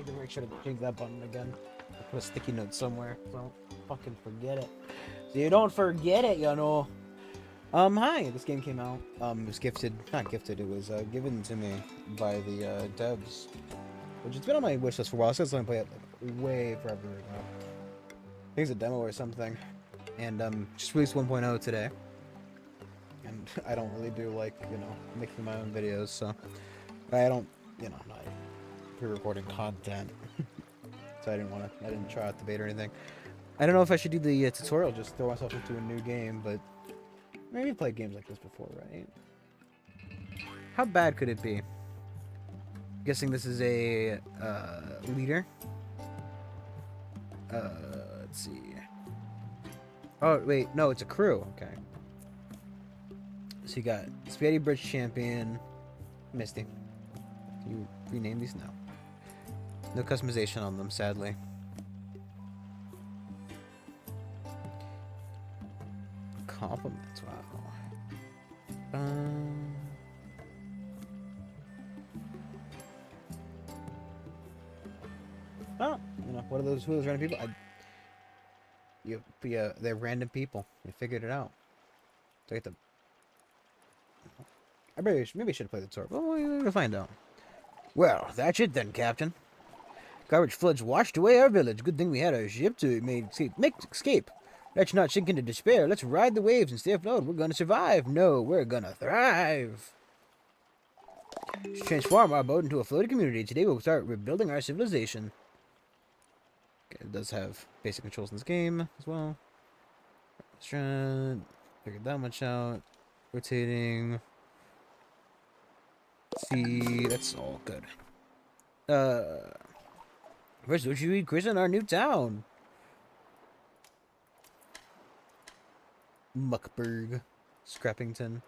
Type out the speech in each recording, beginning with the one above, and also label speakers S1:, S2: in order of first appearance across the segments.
S1: need to make sure to change that button again. I'll put a sticky note somewhere. Don't fucking forget it. So you don't forget it, you know. Hi. This game came out. It was gifted. Not gifted. It was given to me by the devs, which has been on my wish list for a while. So I was gonna play it like way forever ago. I think it's a demo or something. And just released 1.0 today. And I don't really do like, you know, making my own videos, so I don't, you know, I'm not pre-recording content. So I didn't try out the beta or anything. I don't know if I should do the tutorial, just throw myself into a new game, but maybe I've played games like this before, right? How bad could it be? Guessing this is a leader. Let's see. Oh, wait, no, it's a crew. Okay. So you got Spaghetti Bridge Champion, Misty. Can you rename these now? No customization on them, sadly. Compliments, wow. Oh, you know, what are those? Who are those random people? They're random people. You figured it out. So I get the. Maybe I should have played the tour. Well, we'll find out. Well, that's it then, Captain. Garbage floods washed away our village. Good thing we had our ship to make escape. Let's not sink into despair. Let's ride the waves and stay afloat. We're gonna survive. No, we're gonna thrive. Let's transform our boat into a floating community. Today we'll start rebuilding our civilization. Okay, it does have basic controls in this game as well. Restaurant. Figured that much out. Rotating. See, that's all good. First, what should we christen our new town? Muckburg. Scrappington.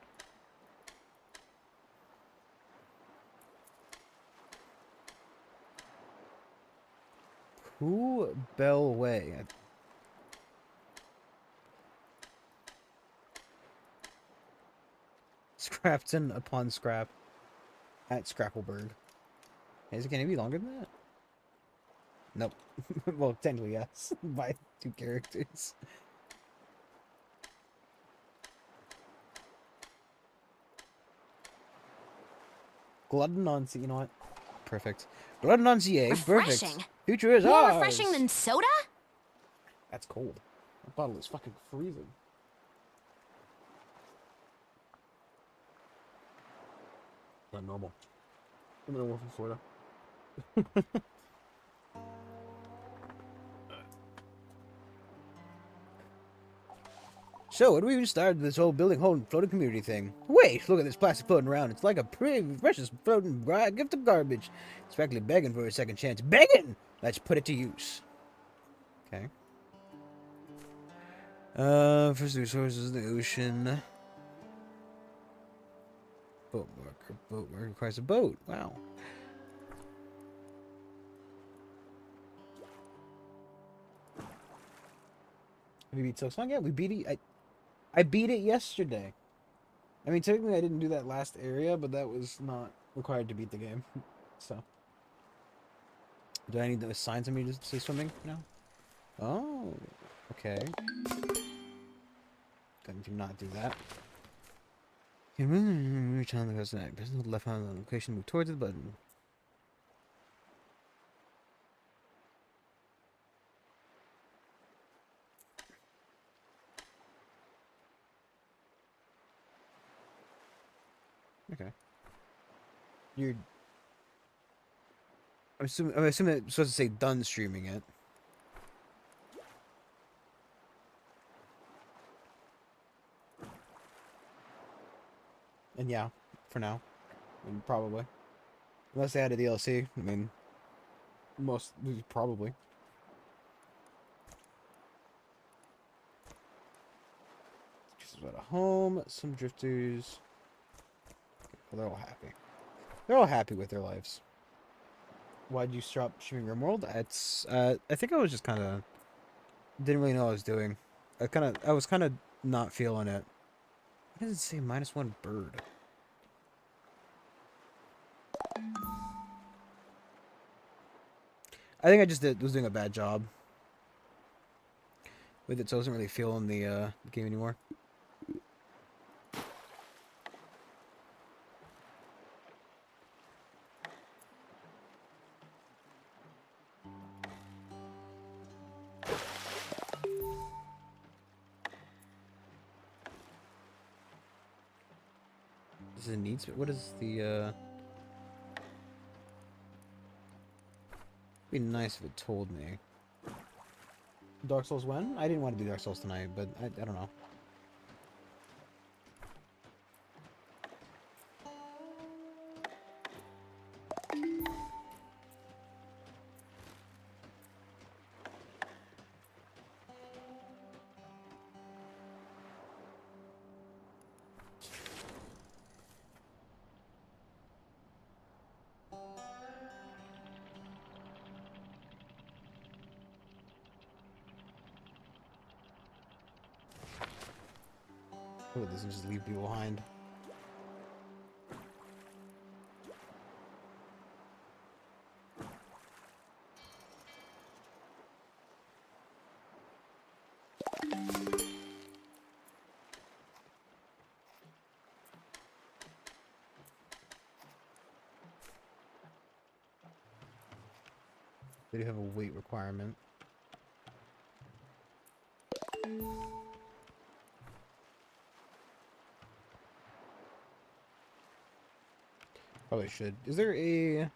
S1: Who Bell Way? Scrapton upon Scrap. At Scrappleburg. Is it going to be longer than that? Nope. Well, technically, yes. By 2 characters. Glutton on C. You know what? Perfect. Glutton on CA. Perfect.
S2: Refreshing.
S1: Future is
S2: More
S1: ours.
S2: refreshing than soda?
S1: That's cold. That bottle is fucking freezing. Not normal. I'm gonna work for Florida. So, what do we even started this whole building home floating community thing? Wait, look at this plastic floating around. It's like a pretty precious floating gift of garbage. It's practically begging for a second chance. Begging! Let's put it to use. Okay. First resources, the ocean. Boat worker. Boat worker requires a boat. Wow. Have we beat Silksong yet? We beat it. I beat it yesterday. I mean, technically I didn't do that last area, but that was not required to beat the game. So. Do I need to assign somebody to say swimming now? Oh. Okay. Going to not do that. Reach on the customer. Press the left hand on the location, move towards the button. Okay. I'm assuming it's supposed to say done streaming it. And yeah, for now. I mean, probably. Unless they add a DLC. I mean, probably. Just at home, some drifters. Well, they're all happy. They're all happy with their lives. Why'd you stop streaming RimWorld? It's I think I was just kind of didn't really know what I was doing. I was kind of not feeling it. Why does it say -1 bird? I think I just was doing a bad job with it, so I wasn't really feeling the game anymore. This is a needs. What is the? Be nice if it told me. Dark Souls when? I didn't want to do Dark Souls tonight, but I don't know. Oh, it doesn't just leave people behind. They do have a weight requirement. Probably should. Is there a...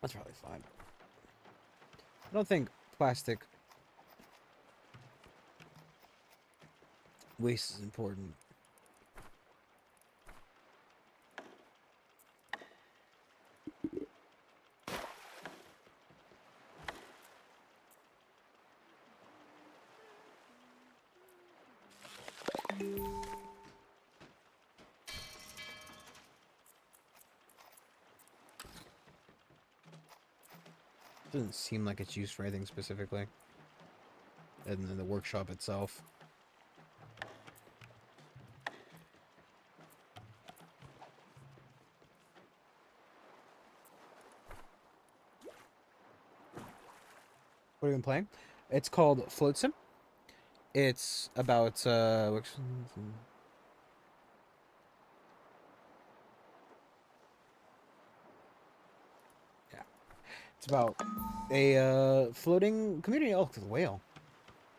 S1: That's probably fine. I don't think plastic waste is important. Doesn't seem like it's used for anything specifically. And then the workshop itself. What have you been playing? It's called Flotsam. It's about yeah. It's about a floating community. Oh, the whale.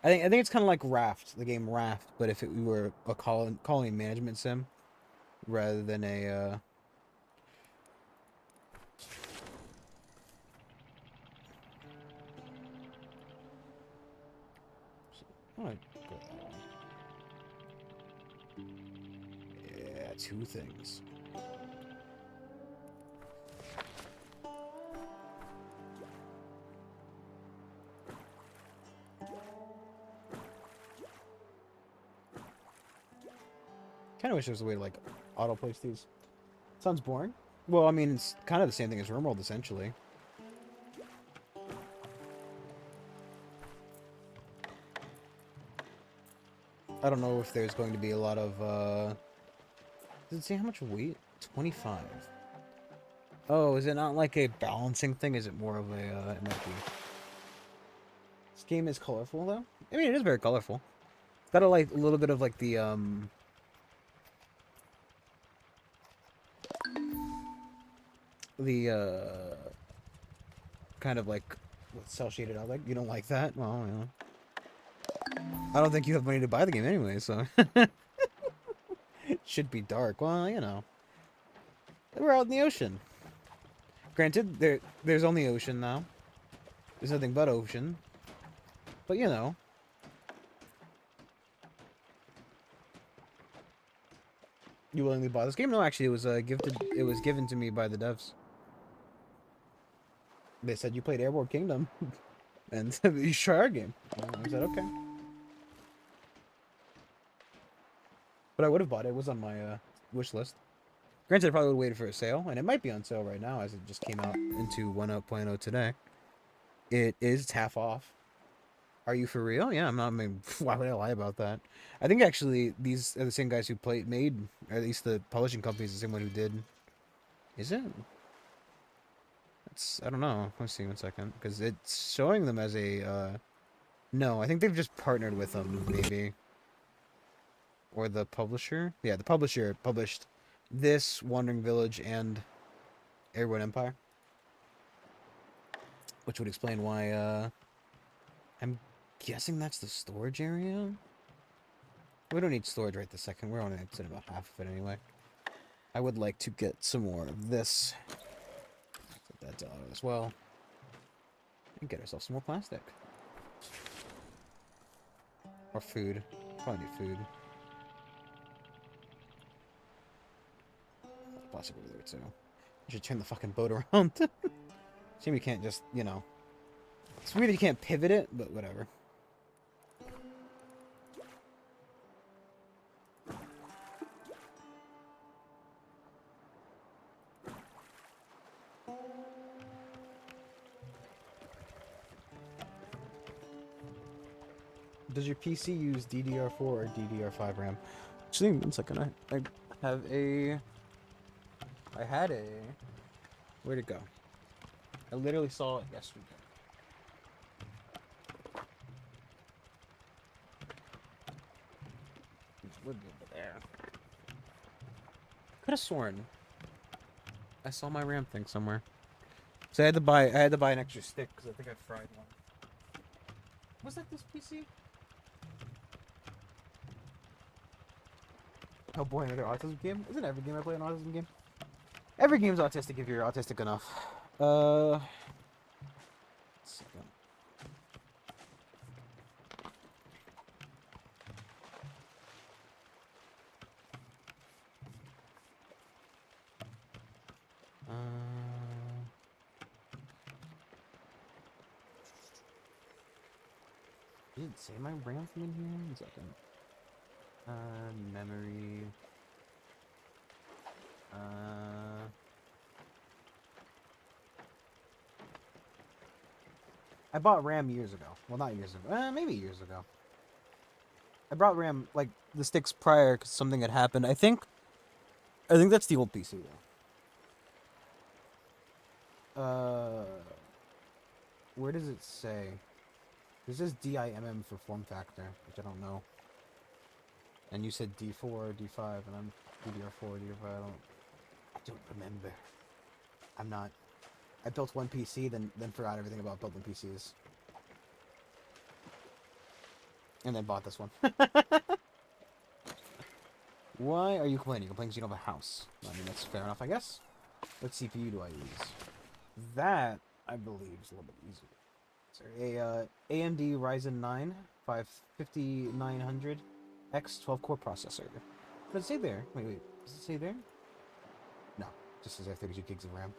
S1: I think it's kind of like Raft, the game Raft, but if it were a colony management sim rather than a oh, yeah, two things. Kind of wish there was a way to like auto place these. Sounds boring. Well, I mean, it's kind of the same thing as RimWorld essentially. I don't know if there's going to be a lot of does it say how much weight? 25. Oh, is it not like a balancing thing? Is it more of a it might be. This game is colorful though. I mean, it is very colorful. It's got a like a little bit of like the kind of like what's cell shaded out like. You don't like that? Well, you know. I don't think you have money to buy the game anyway, so it should be dark. Well, you know, we're out in the ocean. Granted, there's only ocean now. There's nothing but ocean, but you know. You willingly bought this game? No, actually, it was gifted. It was given to me by the devs. They said you played Airborne Kingdom, and you should try our game. I said okay. But I would have bought it. It was on my wish list. Granted, I probably would have waited for a sale, and it might be on sale right now as it just came out into 1.0 today. It is half off. Are you for real? Yeah, I'm not. I mean, why would I lie about that? I think actually these are the same guys who made, or at least the publishing company is the same one who did Is it? It's, I don't know. Let's see 1 second. Because it's showing them as a, no, I think they've just partnered with them, maybe. Or the publisher? Yeah, the publisher published this, Wandering Village, and Airborne Empire. Which would explain why, I'm guessing that's the storage area? We don't need storage right this second. We're only at about half of it anyway. I would like to get some more of this. Put that down as well. And get ourselves some more plastic. Or food. Probably need food. Plastic over there too. I should turn the fucking boat around. Shame we can't just, you know. It's weird you can't pivot it, but whatever. Does your PC use DDR4 or DDR5 RAM? Actually, 1 second. I have a... I had a... Where'd it go? I literally saw it yesterday. It would be over there. Could have sworn I saw my RAM thing somewhere. So I had to buy an extra stick because I think I fried one. Was that this PC? Oh boy, another autism game? Isn't every game I play an autism game? Every game's autistic if you're autistic enough. Second. Did it say my RAM from in here? 1 second. Memory. I bought RAM years ago. Well, not years ago. Maybe years ago. I brought RAM, like, the sticks prior because something had happened. I think that's the old PC, though. Where does it say? This says DIMM for form factor, which I don't know. And you said D4, D5, and I'm DDR4, D5. I don't remember. I'm not. I built one PC, then forgot everything about building PCs. And then bought this one. Why are you complaining? You're complaining because you don't have a house. I mean, that's fair enough, I guess. What CPU do I use? That, I believe, is a little bit easier. Sorry, a AMD Ryzen 9 5900X 12-core processor. Does it say there? Wait. Does it say there? No. It just says I have 32 gigs of RAM.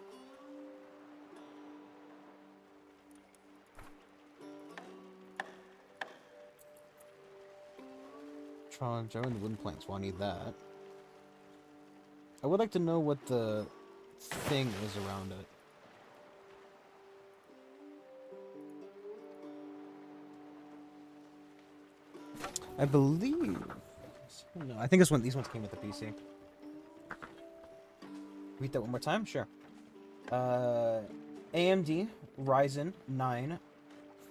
S1: Tron, Joe, and the wooden planks. Well, I need that. I would like to know what the thing is around it. I believe. No, I think these ones came with the PC. Read that one more time? Sure. AMD Ryzen 9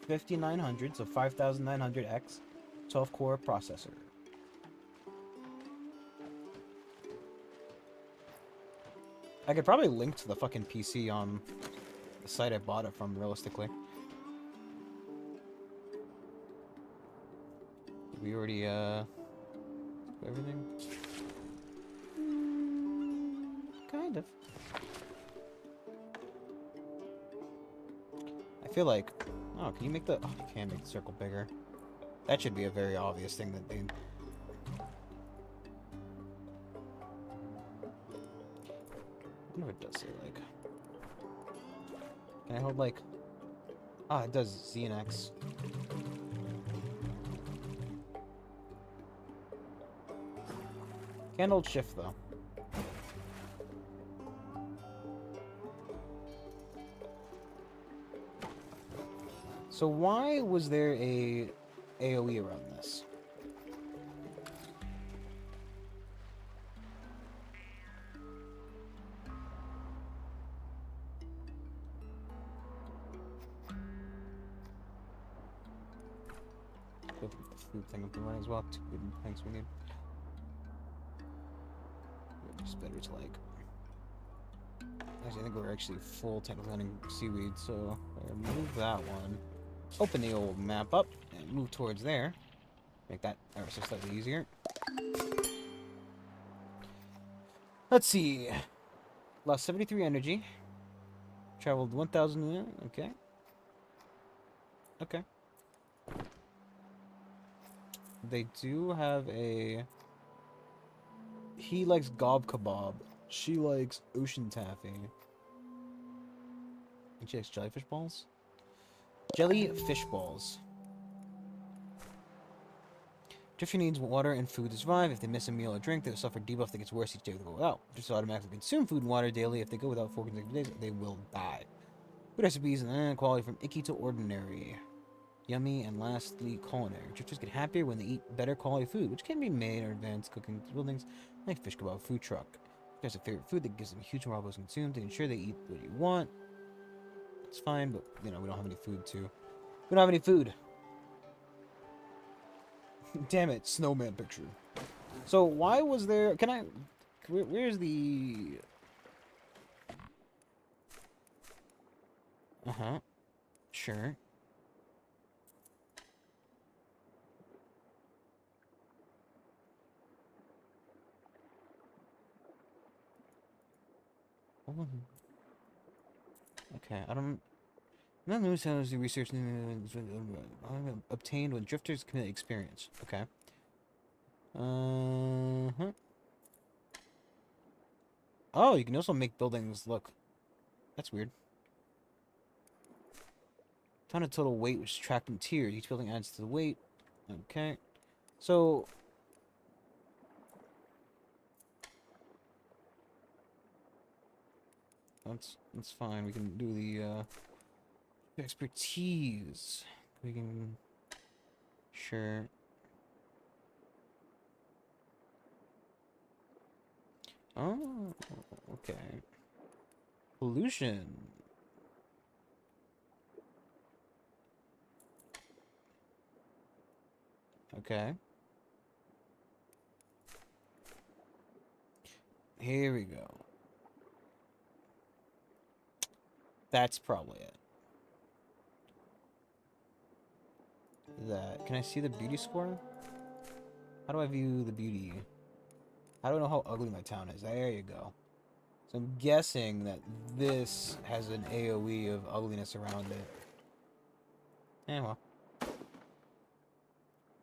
S1: 5900, so 5900X 12-core processor. I could probably link to the fucking PC on the site I bought it from, realistically. Did we already, everything? Kind of. I feel like... Oh, can you make the... Oh, you can make the circle bigger. That should be a very obvious thing that they... I wonder if it does say, like... Can I hold, like... Ah, it does Z and X. Can't hold shift, though. So why was there a AoE around this? food thing up and running as well. 2 food things we need. Just better to like. Actually, I think we're actually full technically hunting seaweed, so remove that one. Open the old map up and move towards there. Make that ever so slightly easier. Let's see. Lost 73 energy. Traveled 1,000. Okay. Okay. They do have a. He likes gob kebab. She likes ocean taffy. And she likes jellyfish balls? Jellyfish balls. Drifter needs water and food to survive. If they miss a meal or drink, they'll suffer debuff that gets worse each day they go without. Just automatically consume food and water daily. If they go without 4 consecutive days, they will die. Food recipes and quality from icky to ordinary. Yummy, and lastly, culinary. Drifters get happier when they eat better quality food, which can be made in advanced cooking buildings like Fish Kebab Food Truck. There's a favorite food that gives them huge morale boost consumed to ensure they eat what you want. It's fine, but, you know, we don't have any food, too. We don't have any food. Damn it, snowman picture. So, why was there... Can I... Where's the... Uh-huh. Sure. Okay, I don't... None of the news the research obtained when drifters commit experience. Okay. Uh-huh. Oh, you can also make buildings look. That's weird. Ton of total weight, which is tracked in tiers. Each building adds to the weight. Okay. So... That's fine. We can do the, expertise. We can... Sure. Oh, okay. Pollution. Okay. Here we go. That's probably it. That. Can I see the beauty score? How do I view the beauty? I don't know how ugly my town is. There you go. So I'm guessing that this has an AoE of ugliness around it. Eh, well.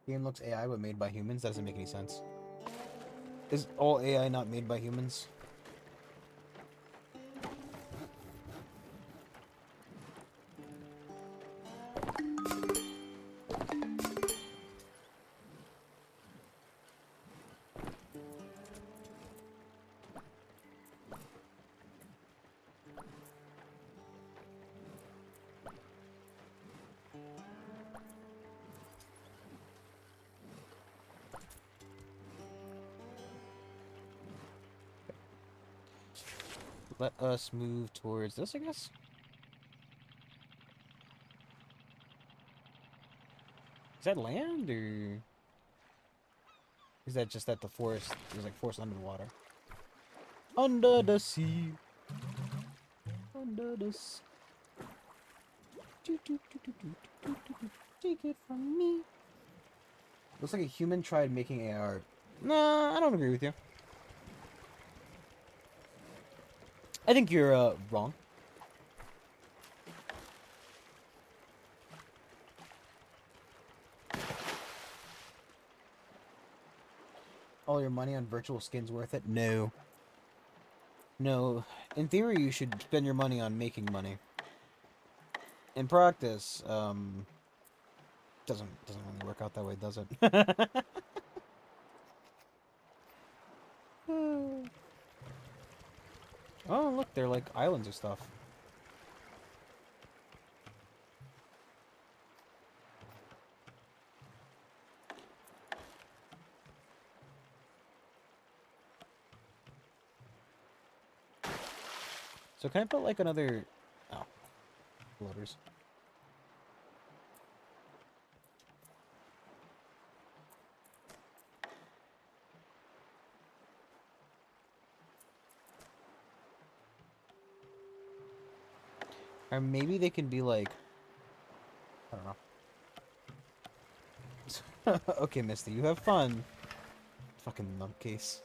S1: Game looks AI but made by humans? That doesn't make any sense. Is all AI not made by humans? Let us move towards this, I guess? Is that land, or... Is that just that the forest is like forest under the water? Under the sea. Under the sea. Take it from me. Looks like a human tried making AR. Nah, I don't agree with you. I think you're wrong. All your money on virtual skins worth it? No. No. In theory, you should spend your money on making money. In practice, doesn't really work out that way, does it? Oh, look, they're like islands or stuff. So can I put like another... Oh. Loaders. Or maybe they can be like, I don't know. Okay, Misty, you have fun. Fucking nutcase.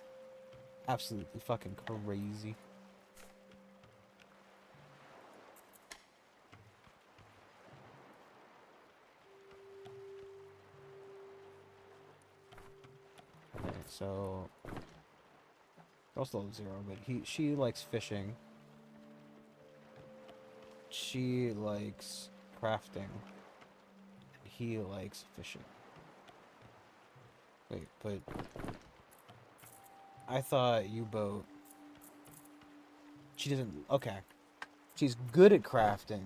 S1: Absolutely fucking crazy. Okay, so I'll still have 0, but she likes fishing. She likes crafting. He likes fishing. Wait, but I thought U-boat. She doesn't. Okay, she's good at crafting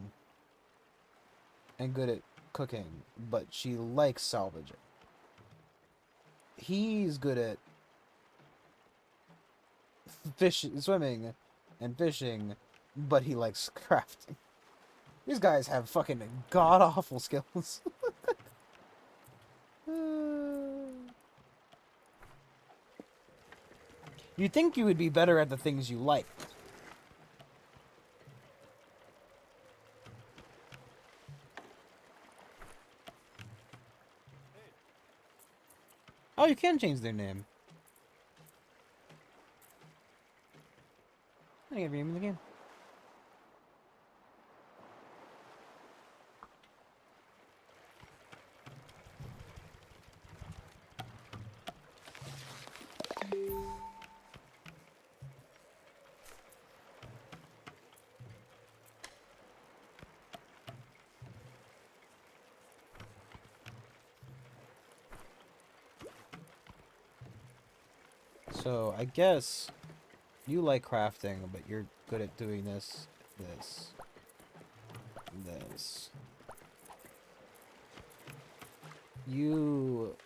S1: and good at cooking, but she likes salvaging. He's good at swimming, and fishing, but he likes crafting. These guys have fucking god-awful skills. You'd think you would be better at the things you like. Oh, you can change their name. I get every name in the game. So, I guess you like crafting, but you're good at doing this, this, this. You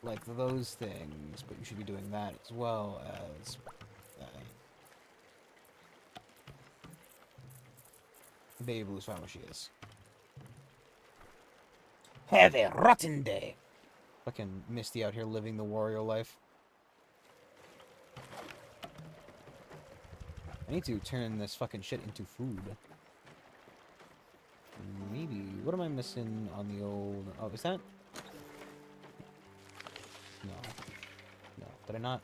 S1: like those things, but you should be doing that as well as that. Baby Blue's fine where she is. Have a rotten day. Fucking Misty out here living the warrior life. I need to turn this fucking shit into food. Maybe. What am I missing on the old... Oh, is that... No. No. Did I not?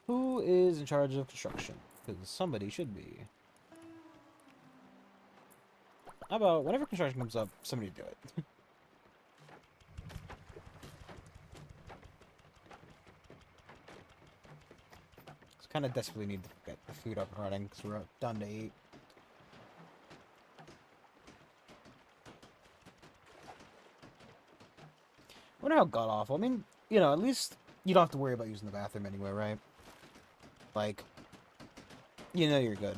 S1: Who is in charge of construction? Because somebody should be. How about whenever construction comes up, somebody do it. Just kind of desperately need to get the food up and running because we're down to 8. I wonder how god awful. I mean, you know, at least you don't have to worry about using the bathroom anyway, right? Like, you know you're good.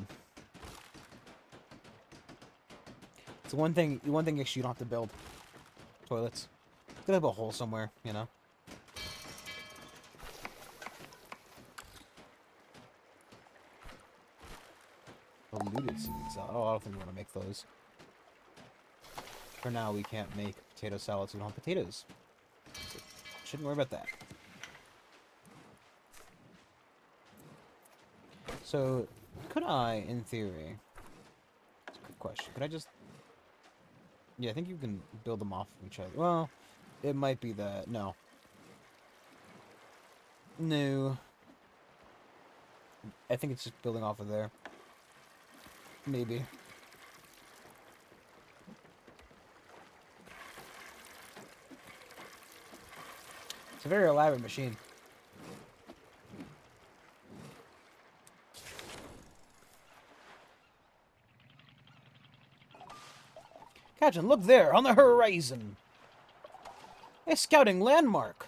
S1: It's one thing actually you don't have to build toilets. You could have a hole somewhere, you know? Diluted seeds. Oh, I don't think we want to make those. For now, we can't make potato salads. We don't have potatoes. So shouldn't worry about that. So, could I, in theory... That's a good question. Could I just... Yeah, I think you can build them off of each other. Well, it might be that... No. No. I think it's just building off of there. Maybe. It's a very elaborate machine. Captain, look there, on the horizon. A scouting landmark.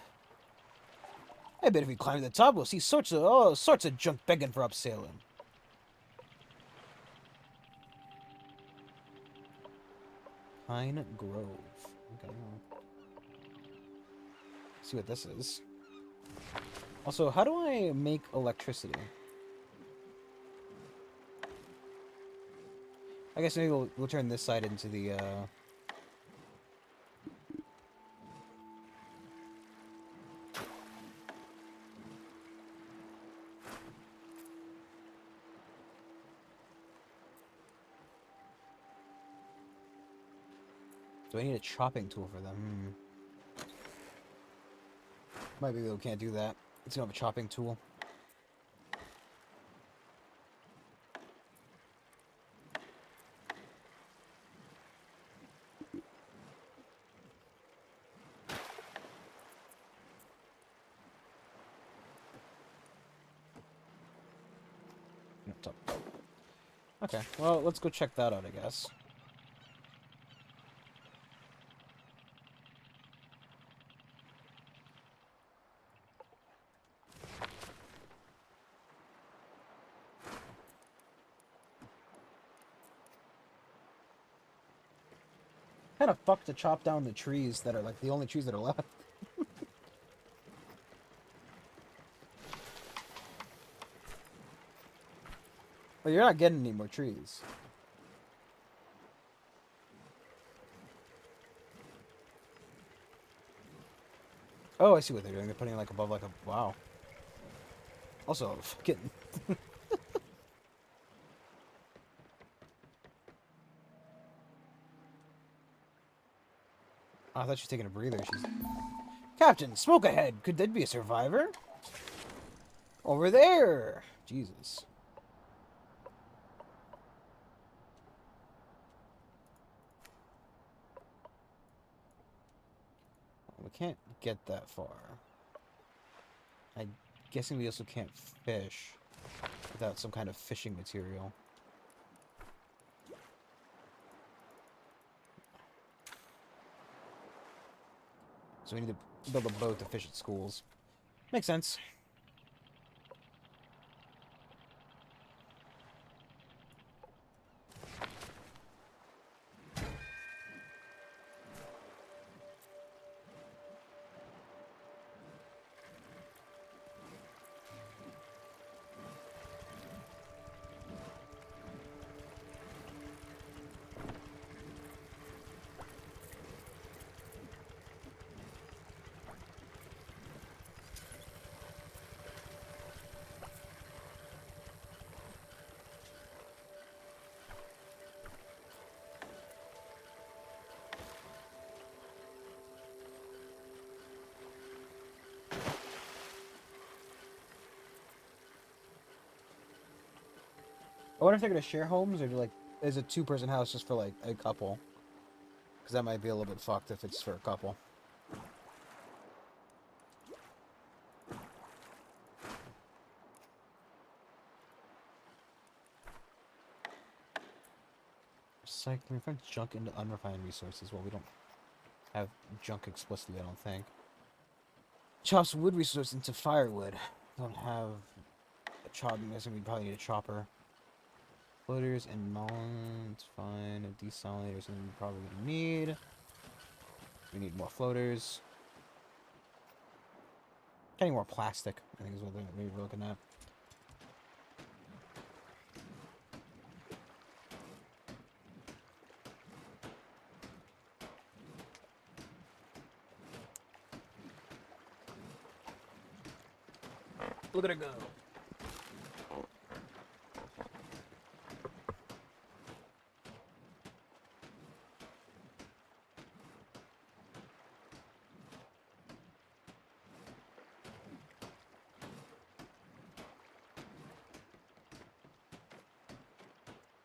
S1: I bet if we climb to the top, we'll see sorts of junk begging for upsailing. Pine Grove. Okay. See what this is. Also, how do I make electricity? I guess maybe we'll turn this side into the, Do I need a chopping tool for them? Might be we can't do that. It's gonna have a chopping tool. Okay, well, let's go check that out, I guess. Kind of fucked to chop down the trees that are, like, the only trees that are left. But you're not getting any more trees. Oh, I see what they're doing. They're putting, like, above, like, a... Wow. Also, fucking... Oh, I thought she was taking a breather. She's... Captain, smoke ahead! Could that be a survivor? Over there! Jesus. We can't get that far. I'm guessing we also can't fish without some kind of fishing material. So we need to build a boat to fish at schools. Makes sense. I wonder if they're gonna share homes or do like is a two-person house just for like a couple? Because that might be a little bit fucked if it's for a couple. Recycling from junk into unrefined resources. Well, we don't have junk explicitly, I don't think. Chops wood resource into firewood. Don't have a chopping. I guess we probably need a chopper. Floaters and melon, it's fine. A desalator is something we probably need. We need more floaters. Getting more plastic, I think is what we're looking at. Look at it go.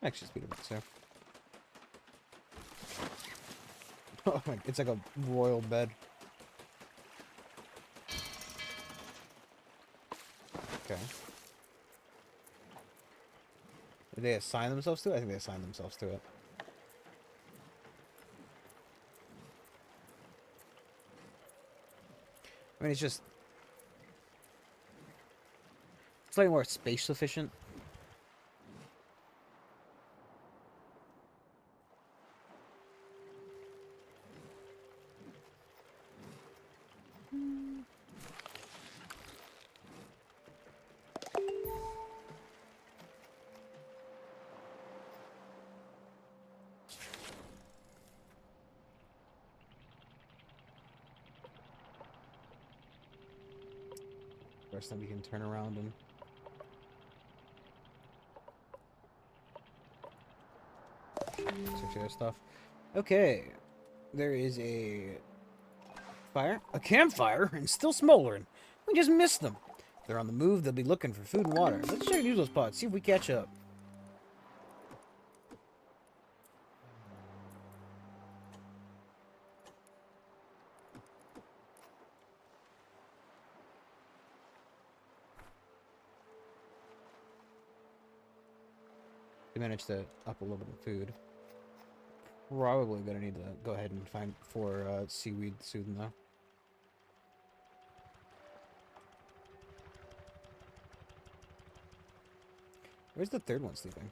S1: Actually, speed it up, sir. Oh my, it's like a royal bed. Okay. Did they assign themselves to it? I think they assigned themselves to it. I mean, it's just... It's slightly more space sufficient. first time we can turn around and... search other stuff. Okay. There is a fire. A campfire, and still smoldering. We just missed them. If they're on the move, they'll be looking for food and water. Let's check these pots, see if we catch up. We managed to up a little bit of food. Probably gonna need to go ahead and find for seaweed soon though. Where's the third one sleeping?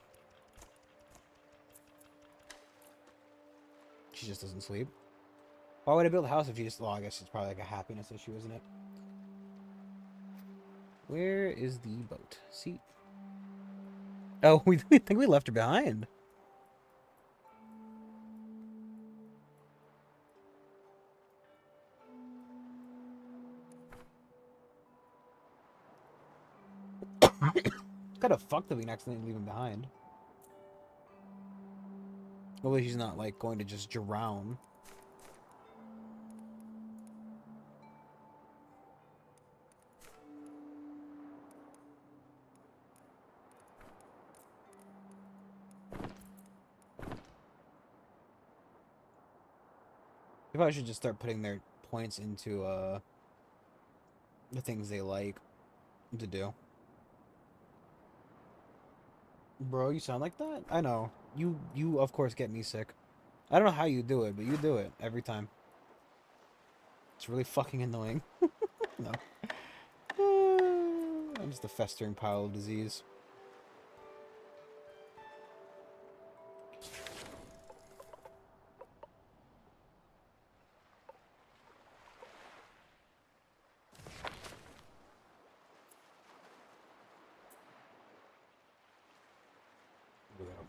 S1: She just doesn't sleep. Why would I build a house if you just... Well, I guess it's probably like a happiness issue, isn't it? Where is the boat? See? Oh, we think we left her behind. Kind of fucked that we accidentally leave him behind. Hopefully he's not, like, going to just drown. They probably should just start putting their points into, the things they like to do. Bro, you sound like that? I know. You of course get me sick. I don't know how you do it, but you do it every time. It's really fucking annoying. No. I'm just a festering pile of disease.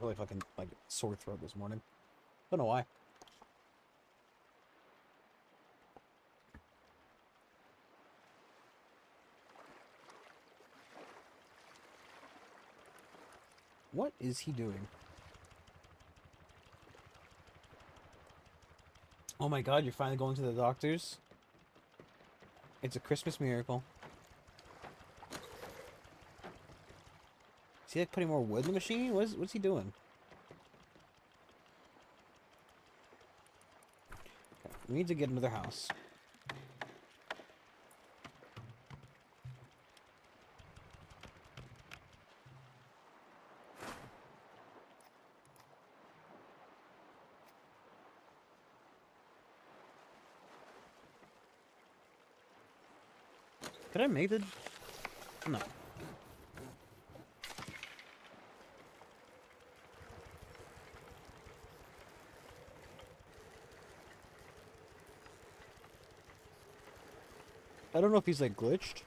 S1: Really fucking, like, sore throat this morning. Don't know why. What is he doing? Oh my god, you're finally going to the doctor's? It's a Christmas miracle. Is he like putting more wood in the machine? What's he doing? Okay, we need to get another house. Did I make it? No. I don't know if he's like glitched.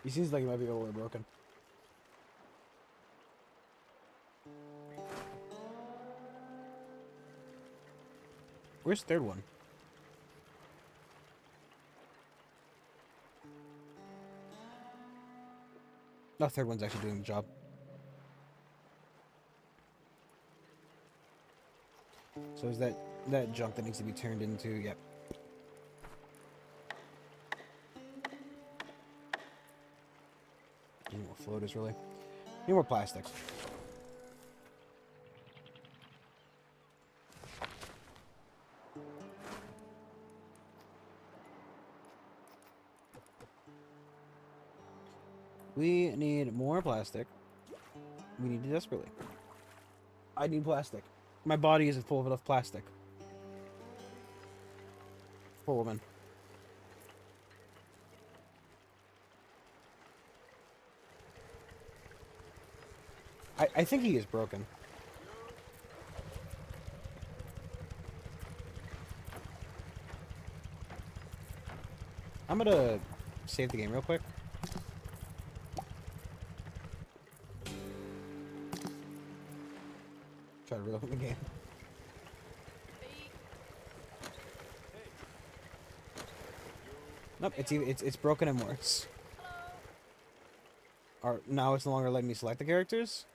S1: He seems like he might be overly broken. Where's the third one? No, third one's actually doing the job. So is that junk that needs to be turned into? Yep. Need more floaters, really. Need more plastics. We need more plastic. We need it desperately. I need plastic. My body isn't full of enough plastic. Poor woman. I think he is broken. I'm gonna save the game real quick. Try to reload the game. Nope, it's broken and worse. Or now it's no longer letting me select the characters.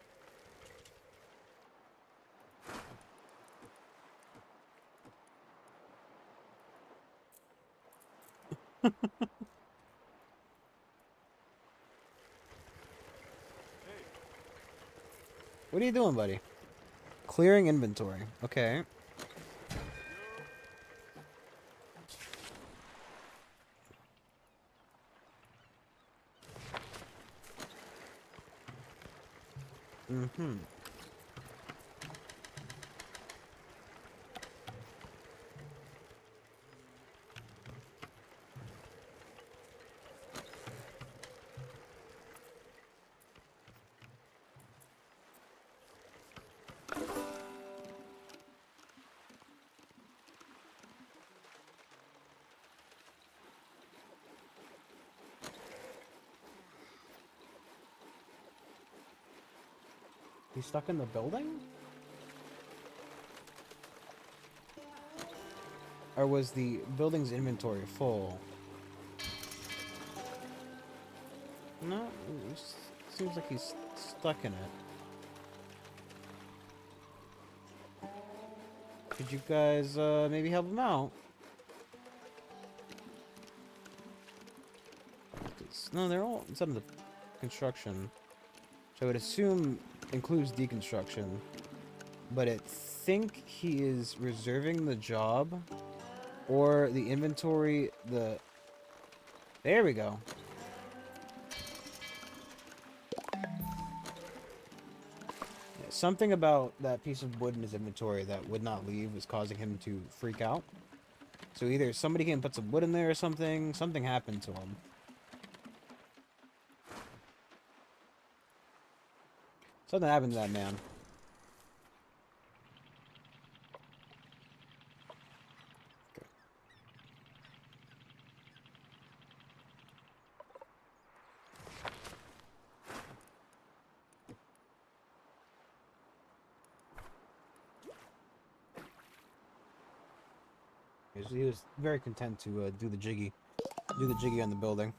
S1: What are you doing, buddy? Clearing inventory. Okay. Mm-hmm. He's stuck in the building? Or was the building's inventory full? No, it seems like he's stuck in it. Could you guys maybe help him out? No, they're all inside of the construction. So I would assume includes deconstruction. But I think he is reserving the job. Or the inventory, There we go. Something about that piece of wood in his inventory that would not leave was causing him to freak out. So either somebody came and put some wood in there or something. Something happened to him. Something happened to that man. Okay. He was very content to do the jiggy on the building.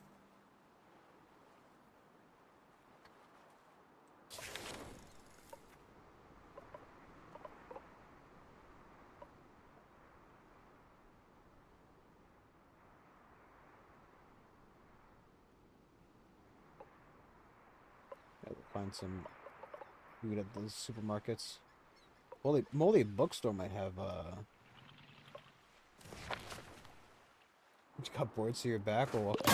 S1: Gotta find some food at those supermarkets. Moldy bookstore might have You got bored, so you're back, or welcome.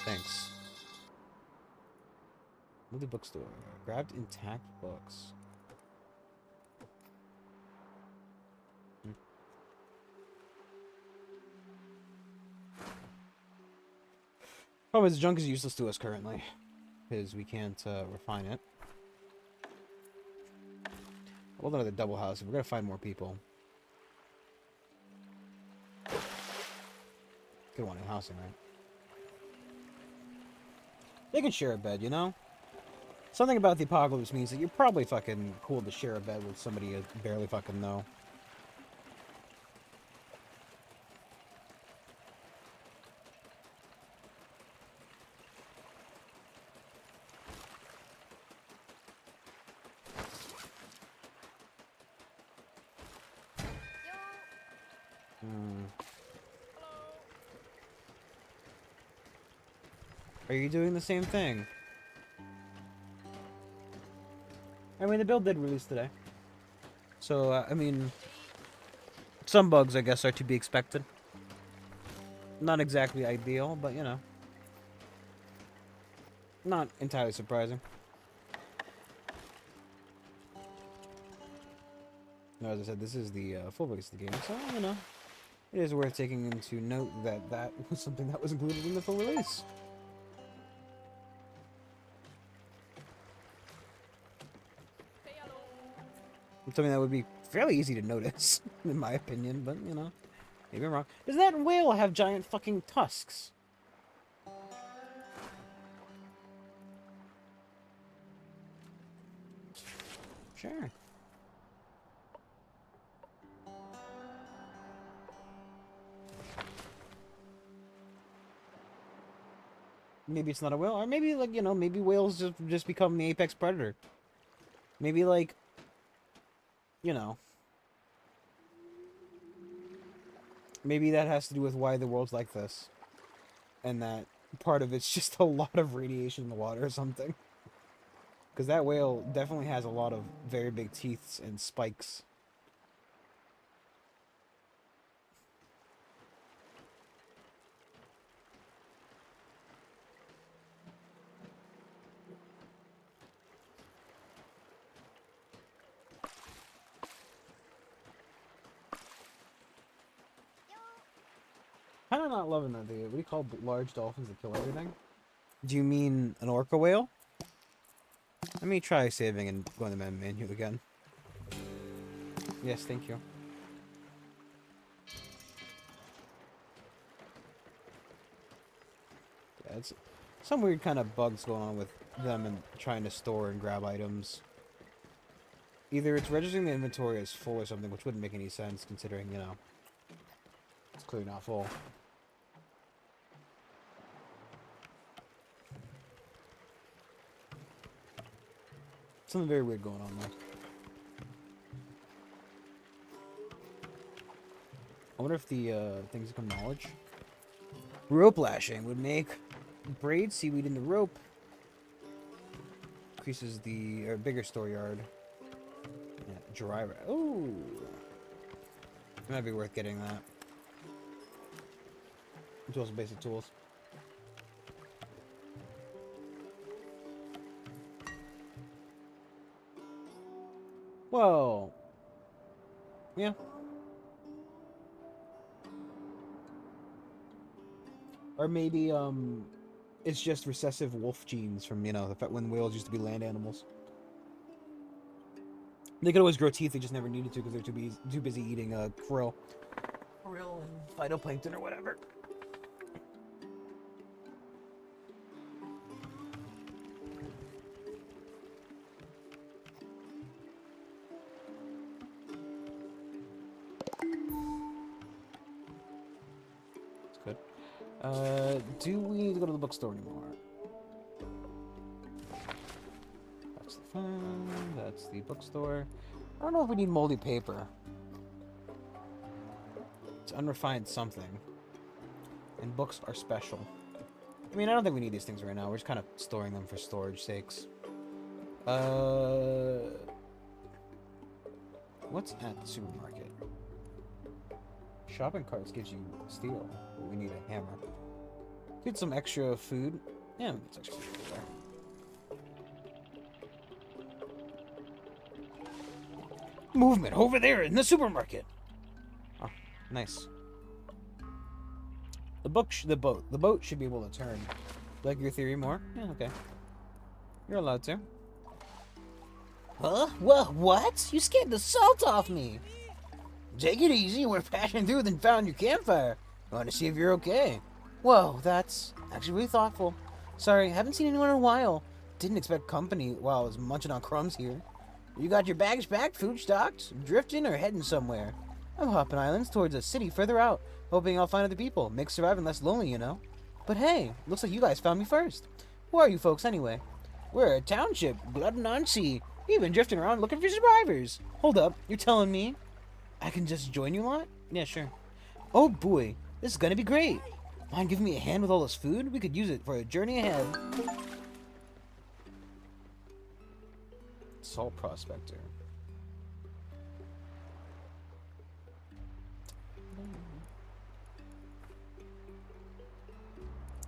S1: Thanks. Moldy bookstore. Grabbed intact books. Problem is, junk is useless to us currently, because we can't refine it. Hold another double house. We're gonna find more people. Good one in housing, right? They can share a bed, you know? Something about the apocalypse means that you're probably fucking cool to share a bed with somebody you barely fucking know. Are you doing the same thing? I mean, the build did release today. So, I mean, some bugs, I guess, are to be expected. Not exactly ideal, but, you know. Not entirely surprising. No, as I said, this is the full release of the game, so, you know. It is worth taking into note that that was something that was included in the full release. Something that would be fairly easy to notice, in my opinion, but, you know. Maybe I'm wrong. Does that whale have giant fucking tusks? Sure. Maybe it's not a whale, or maybe, like, you know, maybe whales just become the apex predator. Maybe, like, you know, maybe that has to do with why the world's like this. And that part of it's just a lot of radiation in the water or something. Because that whale definitely has a lot of very big teeth and spikes. Kind of not loving that video. What do you call large dolphins that kill everything? Do you mean an orca whale? Let me try saving and going to the menu again. Yes, thank you. Yeah, it's some weird kind of bugs going on with them and trying to store and grab items. Either it's registering the inventory as full or something, which wouldn't make any sense considering, you know, it's clearly not full. Something very weird going on there. I wonder if the things become knowledge. Rope lashing would make braid seaweed in the rope. Increases the bigger store yard. Yeah, dry. Oh, it might be worth getting that. Tools and basic tools. Whoa. Yeah. Or maybe, it's just recessive wolf genes from, you know, the fact when whales used to be land animals. They could always grow teeth, they just never needed to because they're too busy eating, krill. Krill and phytoplankton or whatever. That's good. Do we need to go to the bookstore anymore? That's the phone. That's the bookstore. I don't know if we need moldy paper. It's unrefined something. And books are special. I mean, I don't think we need these things right now. We're just kind of storing them for storage sakes. What's at the supermarket? Shopping carts gives you steel, but we need a hammer. Get some extra food. Yeah, it's extra food there. Movement over there in the supermarket. Oh, nice. The boat should be able to turn. Like your theory more? Yeah, okay. You're allowed to. Huh? What? You scared the salt off me. Take it easy. We're passing through, then found your campfire. Want to see if you're okay. Whoa, that's actually really thoughtful. Sorry, haven't seen anyone in a while. Didn't expect company while I was munching on crumbs here. You got your bags packed, food stocked, drifting, or heading somewhere? I'm hopping islands towards a city further out, hoping I'll find other people. Makes surviving less lonely, you know? But hey, looks like you guys found me first. Who are you folks, anyway? We're a township, glutton on sea. We've been drifting around looking for survivors. Hold up, you're telling me I can just join you lot? Yeah, sure. Oh boy, this is gonna be great. Mind giving me a hand with all this food? We could use it for a journey ahead. Salt prospector.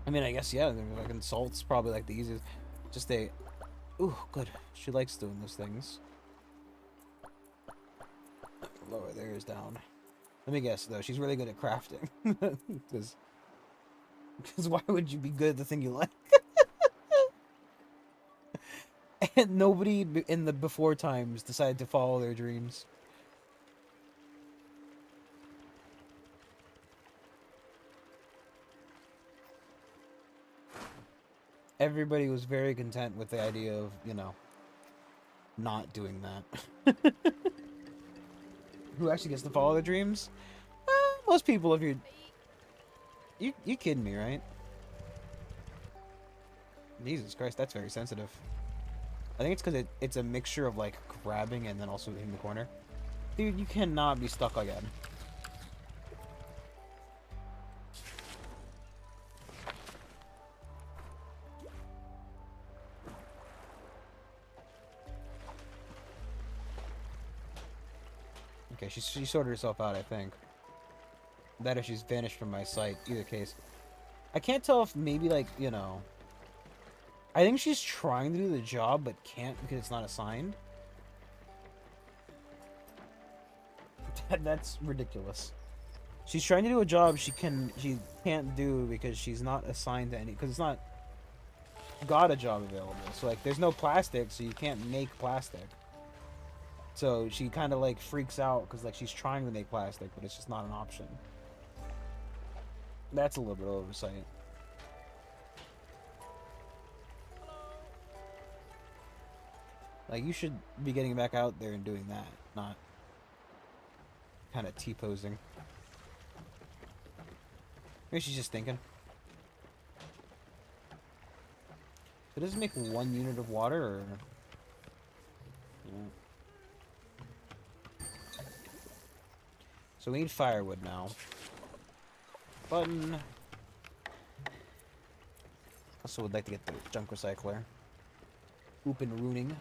S1: I mean, I guess, yeah, fucking salt's probably like the easiest. Just a... Ooh, good. She likes doing those things. Lower theirs down. Let me guess, though. She's really good at crafting. Because why would you be good at the thing you like? And nobody in the before times decided to follow their dreams. everybody was very content with the idea of, you know, not doing that. Who actually gets to follow their dreams? Most people, if you kidding me, right? Jesus Christ, that's very sensitive. I think it's because it's a mixture of, like, grabbing and then also hitting the corner. Dude, you cannot be stuck again. Okay, she sorted herself out, I think. That or she's vanished from my sight, either case. I can't tell if maybe, like, you know... I think she's trying to do the job, but can't because it's not assigned. That's ridiculous. She's trying to do a job she can't do because she's not assigned to any... Because it's not got a job available. So, like, there's no plastic, so you can't make plastic. So she kind of, like, freaks out because, like, she's trying to make plastic, but it's just not an option. That's a little bit of oversight. Like, you should be getting back out there and doing that, not kind of T-posing. Maybe she's just thinking. It doesn't make 1 unit of water, or... Yeah. So we need firewood now. Button. Also would like to get the junk recycler. Open ruining.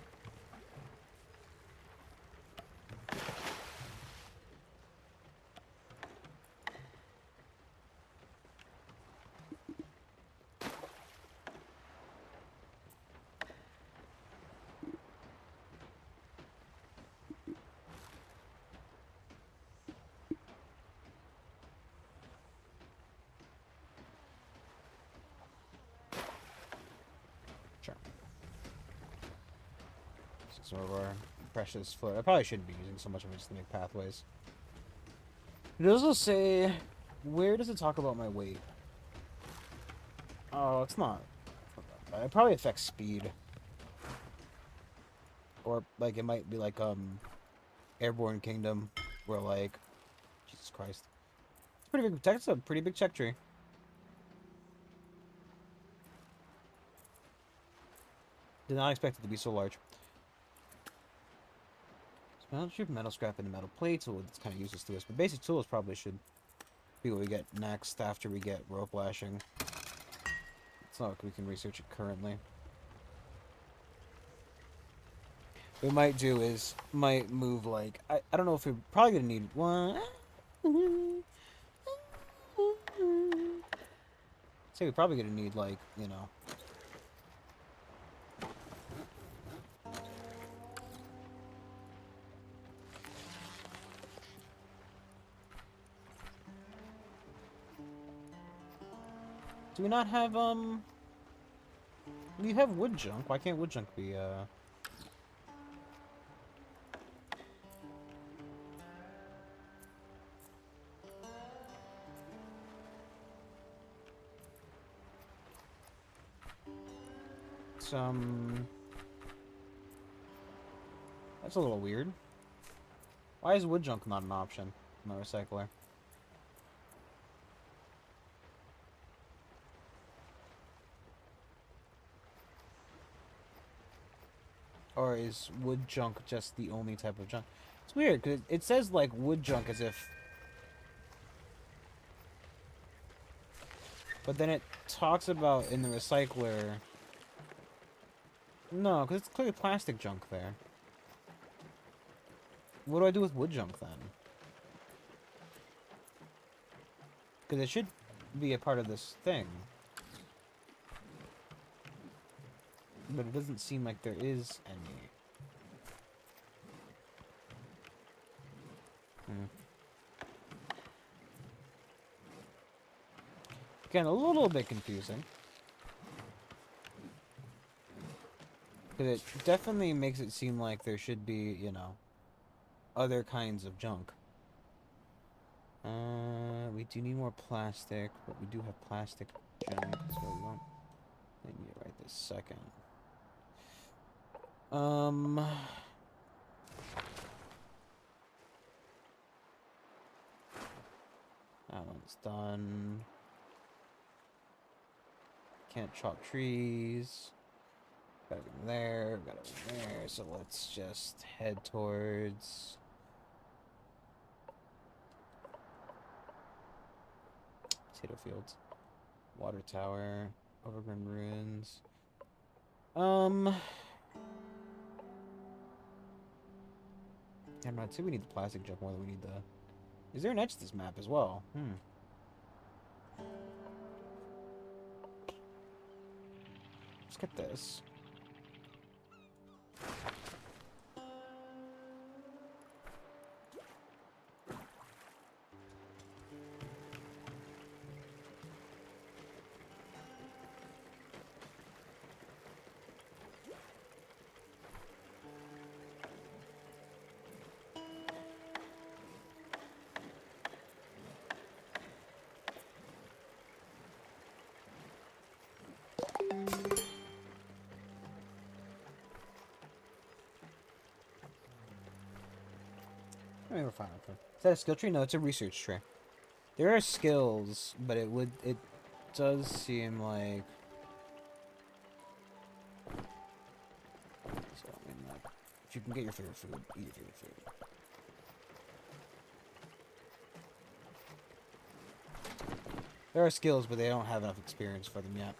S1: Sure. Some of our precious foot. I probably shouldn't be using so much of it just to make pathways. It does also say, where does it talk about my weight? Oh, it's not. It probably affects speed. Or, like, it might be like, Airborne Kingdom, where, like, Jesus Christ. It's pretty big. That's a pretty big check tree. Did not expect it to be so large. Metal scrap into metal plates. Well, it's kind of useless to us, but basic tools probably should be what we get next after we get rope lashing. It's not like we can research it currently. What we might do is might move, like, I don't know if we're probably gonna need one. Say we're probably gonna need, like, you know. Do we not have, we have wood junk. Why can't wood junk be, some... That's a little weird. Why is wood junk not an option in the recycler? Or is wood junk just the only type of junk? It's weird, because it says, like, wood junk as if... But then it talks about in the recycler... No, because it's clearly plastic junk there. What do I do with wood junk, then? Because it should be a part of this thing. But it doesn't seem like there is any. Again, a little bit confusing. Because it definitely makes it seem like there should be, you know, other kinds of junk. We do need more plastic, but we do have plastic junk. That's what we want. I need to write this second. That one's done. Can't chop trees. Got it in there, got it in there, so let's just head towards potato fields. Water tower, overgrown ruins. I don't know, I'd say we need the plastic jump more than we need the... Is there an edge to this map as well? Let's get this. I mean, we're fine. Okay. Is that a skill tree? No, it's a research tree. There are skills, but it does seem like... So, I mean, like, if you can get your favorite food, eat your favorite food. There are skills, but they don't have enough experience for them yet.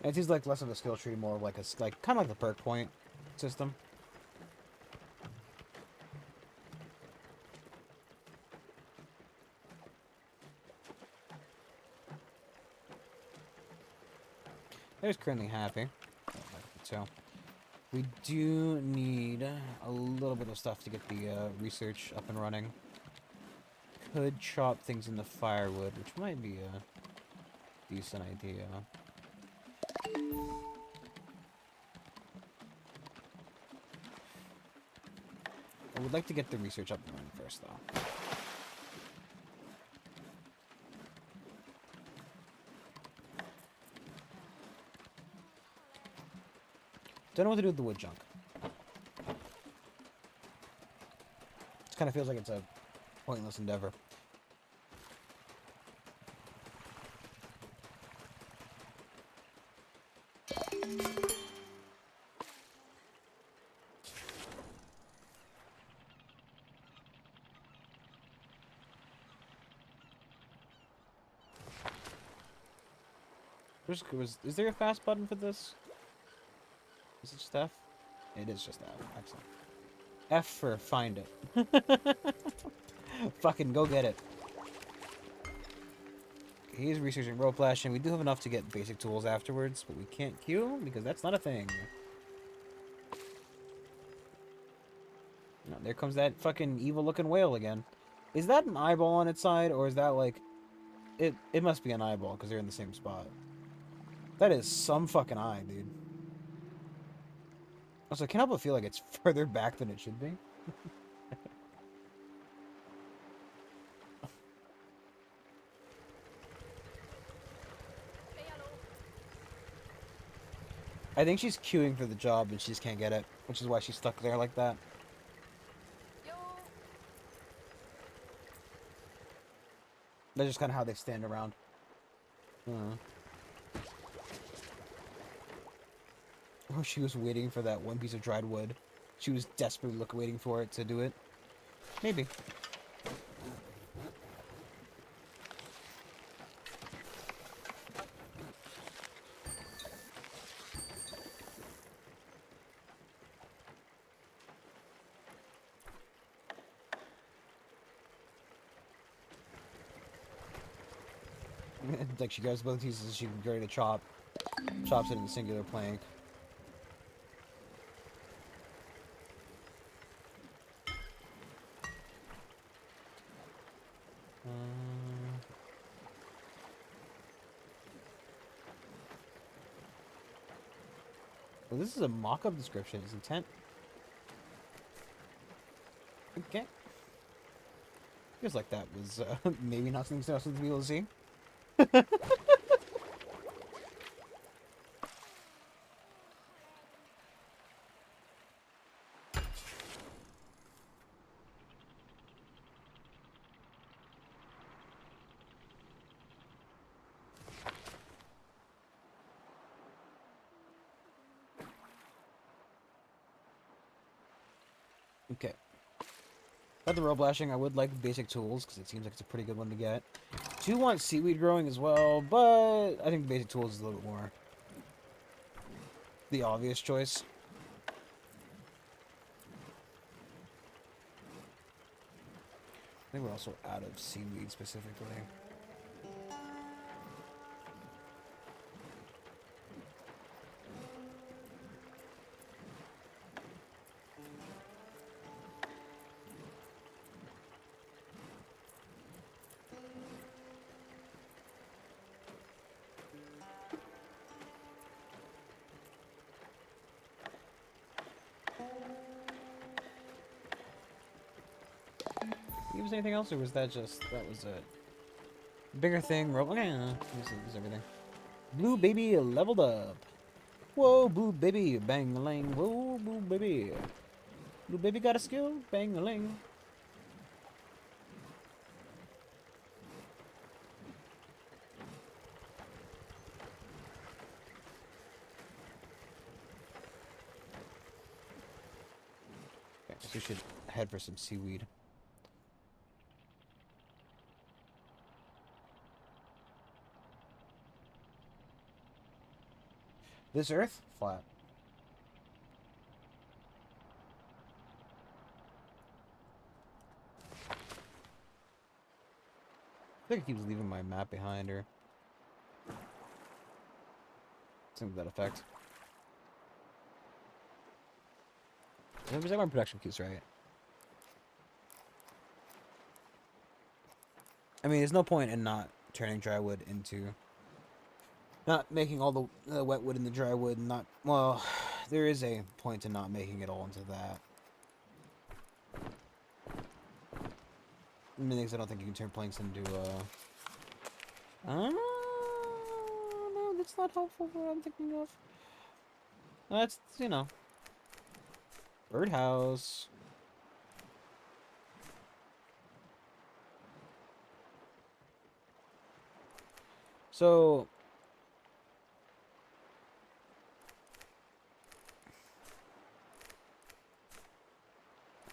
S1: And it seems like less of a skill tree, more like kind of like the perk point system. There's currently happy. So we do need a little bit of stuff to get the research up and running. Could chop things into firewood, which might be a decent idea. I would like to get the research up and running first, though. Don't know what to do with the wood junk. It kind of feels like it's a pointless endeavor. Is there a fast button for this? Is it just F? It is just F. Excellent. F for find it. Fucking go get it. He is researching rope flashing. We do have enough to get basic tools afterwards, but we can't queue because that's not a thing. No, there comes that fucking evil-looking whale again. Is that an eyeball on its side, or is that like... It must be an eyeball because they're in the same spot. That is some fucking eye, dude. Also, I can't help but feel like it's further back than it should be. I think she's queuing for the job and she just can't get it, which is why she's stuck there like that. That's just kind of how they stand around. Oh, she was waiting for that one piece of dried wood. She was desperately waiting for it to do it. Maybe. Like she grabs both pieces, she can get ready to chop. Chops it in a singular plank. Well, this is a mock-up description. Is intent? Okay. Feels like that was maybe not something else to be able to see. Okay. About the rope lashing, I would like basic tools because it seems like it's a pretty good one to get. Do want seaweed growing as well, but I think basic tools is a little bit more the obvious choice. I think we're also out of seaweed specifically. Did you give us anything else, or was that just that was a bigger thing? Rope. Okay, here's everything. Blue baby leveled up. Whoa, blue baby, bang a lang. Whoa, blue baby. Blue baby got a skill, bang a lang. Okay, so we should head for some seaweed. This earth? Flat. I think it keeps leaving my map behind, or something to that effect. It was like my production queues, right? I mean, there's no point in not turning dry wood into... Not making all the wet wood in the dry wood, and not... Well, there is a point to not making it all into that. I mean, things I don't think you can turn planks into, no, that's not helpful for what I'm thinking of. That's, you know... Birdhouse. So...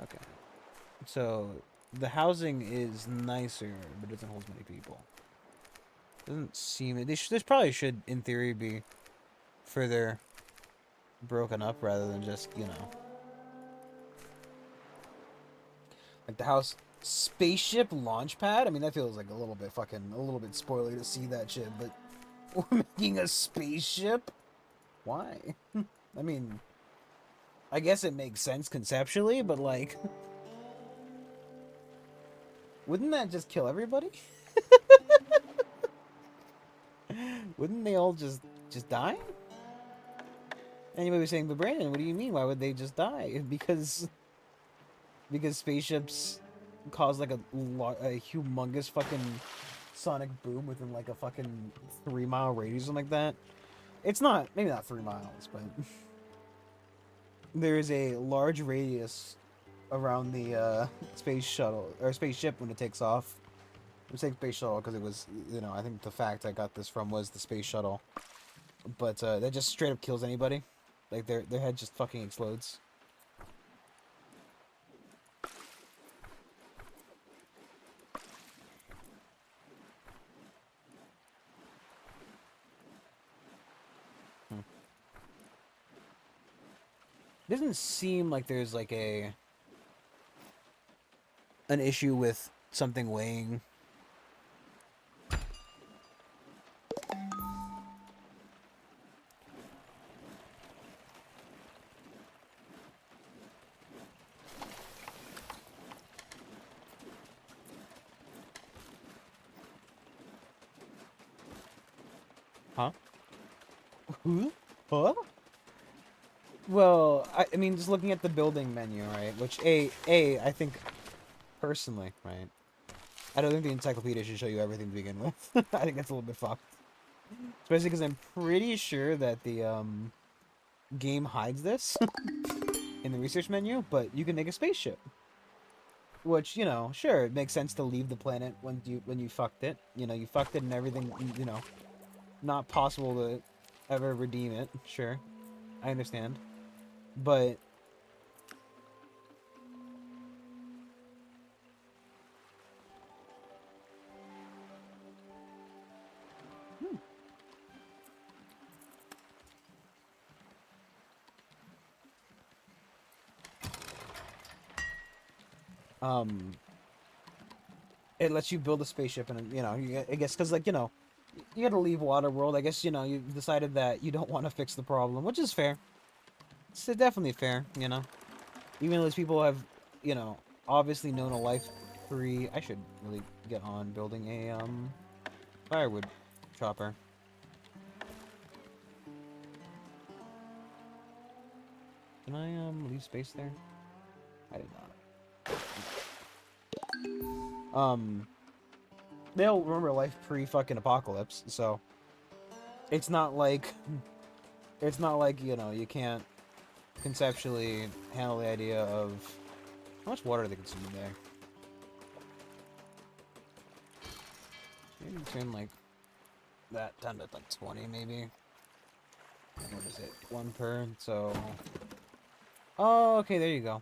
S1: Okay. So, the housing is nicer, but it doesn't hold as many people. Doesn't seem... This probably should, in theory, be further broken up rather than just, you know... Like the house... Spaceship launch pad? I mean, that feels like a little bit spoiler to see that shit, but... We're making a spaceship? Why? I mean... I guess it makes sense conceptually, but like... Wouldn't that just kill everybody? Wouldn't they all just die? Anybody was saying, but Brandon, what do you mean? Why would they just die? Because spaceships cause like a humongous fucking sonic boom within like a fucking 3-mile radius or something like that. It's not, maybe not 3 miles, but there is a large radius around the space shuttle or spaceship when it takes off. I'm saying space shuttle because it was, you know, I think the fact I got this from was the space shuttle. But that just straight up kills anybody. Like their head just fucking explodes. It doesn't seem like there's like an issue with something weighing. Huh? Who? Huh? Well, I mean, just looking at the building menu, right? Which I think personally, right? I don't think the encyclopedia should show you everything to begin with. I think that's a little bit fucked, especially because I'm pretty sure that the game hides this in the research menu. But you can make a spaceship, which sure, it makes sense to leave the planet when you fucked it. You fucked it and everything. Not possible to ever redeem it. Sure, I understand, but hmm, um, it lets you build a spaceship, and I guess because you got to leave Waterworld. I guess you decided that you don't want to fix the problem, which is fair. It's definitely fair. Even though those people have you know obviously known a life free. I should really get on building a firewood chopper. Can I leave space there? I did not. They'll remember life pre fucking apocalypse, so it's not like you can't conceptually handle the idea of how much water they consume a day. Maybe turn like that down to like 20 maybe. What is it? 1 per, so oh, okay, there you go.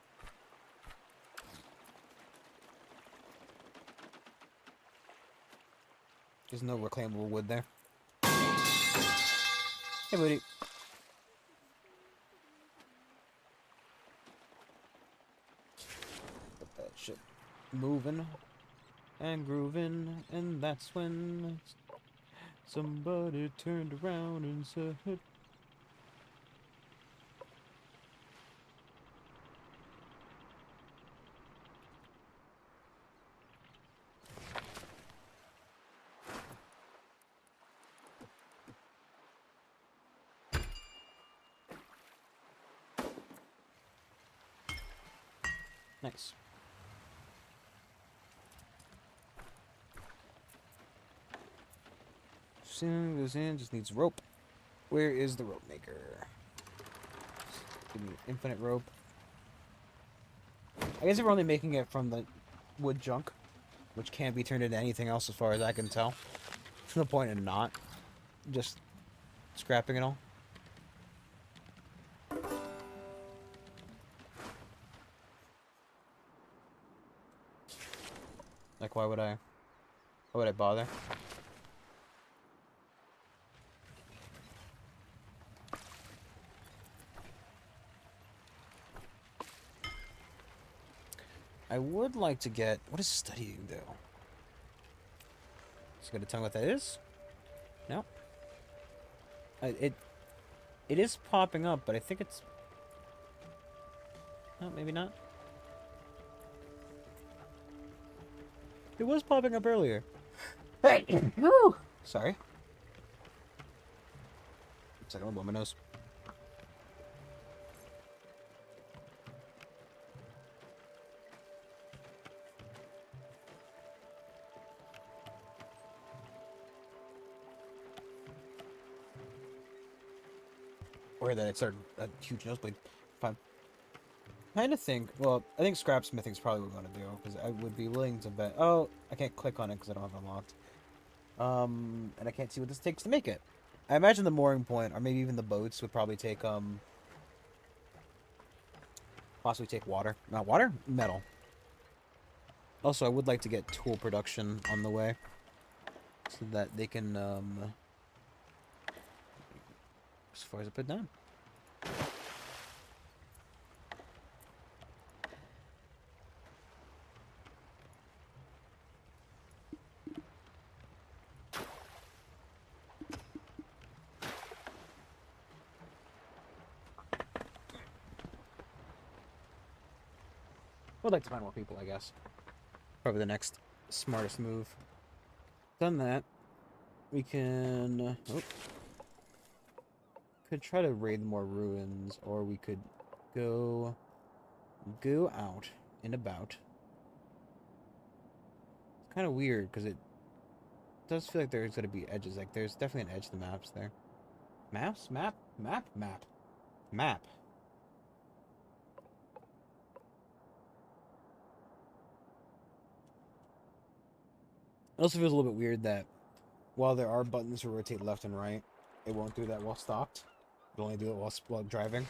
S1: There's no reclaimable wood there. Hey, buddy. Get that shit moving and grooving, and that's when somebody turned around and said, nice. Soon goes in, just needs rope. Where is the rope maker? Give me infinite rope. I guess if we're only making it from the wood junk, which can't be turned into anything else as far as I can tell, there's no point in not just scrapping it all. Like, why would I bother? I would like to get... What does studying do? Just gonna tell me what that is? No. It is popping up, but I think it's... No, maybe not. It was popping up earlier. Hey! Woo! Sorry. Second, I'll blow my nose. Or that it started a huge nosebleed. Fine. I kind of think, well, I think scrap smithing is probably what we're going to do, because I would be willing to bet... Oh, I can't click on it because I don't have it unlocked. And I can't see what this takes to make it. I imagine the mooring point, or maybe even the boats, would probably take, possibly take water. Not water? Metal. Also, I would like to get tool production on the way, so that they can, as far as I put down. Would like to find more people, I guess. Probably the next smartest move. Done that. We can... Oh. could try to raid more ruins, or we could go out and about. It's kind of weird because it does feel like there's gonna be edges. Like there's definitely an edge to the maps there. Maps, map, map, map, map. It also feels a little bit weird that while there are buttons to rotate left and right, it won't do that while stopped. It'll only do it while driving.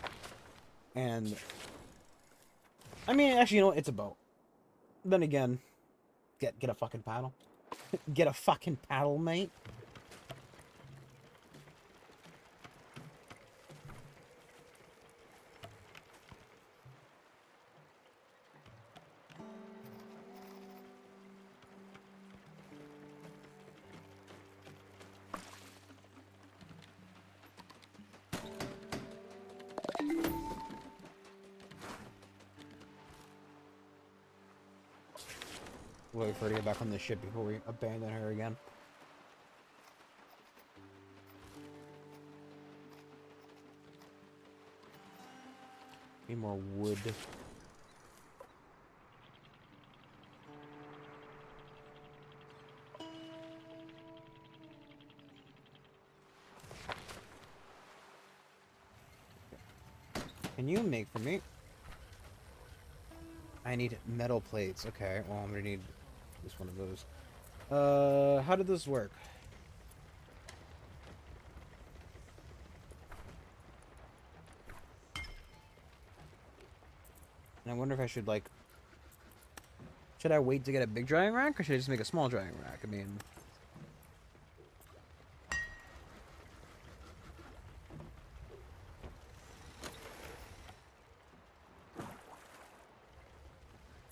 S1: And I mean, actually, you know what? It's a boat. Then again, get a fucking paddle. Get a fucking paddle, mate. Wait for her to get back on the ship before we abandon her again. Need more wood. Can you make for me? I need metal plates. Okay, well, I'm gonna need just one of those. How did this work? And I wonder if I should, like... Should I wait to get a big drying rack, or should I just make a small drying rack? I mean...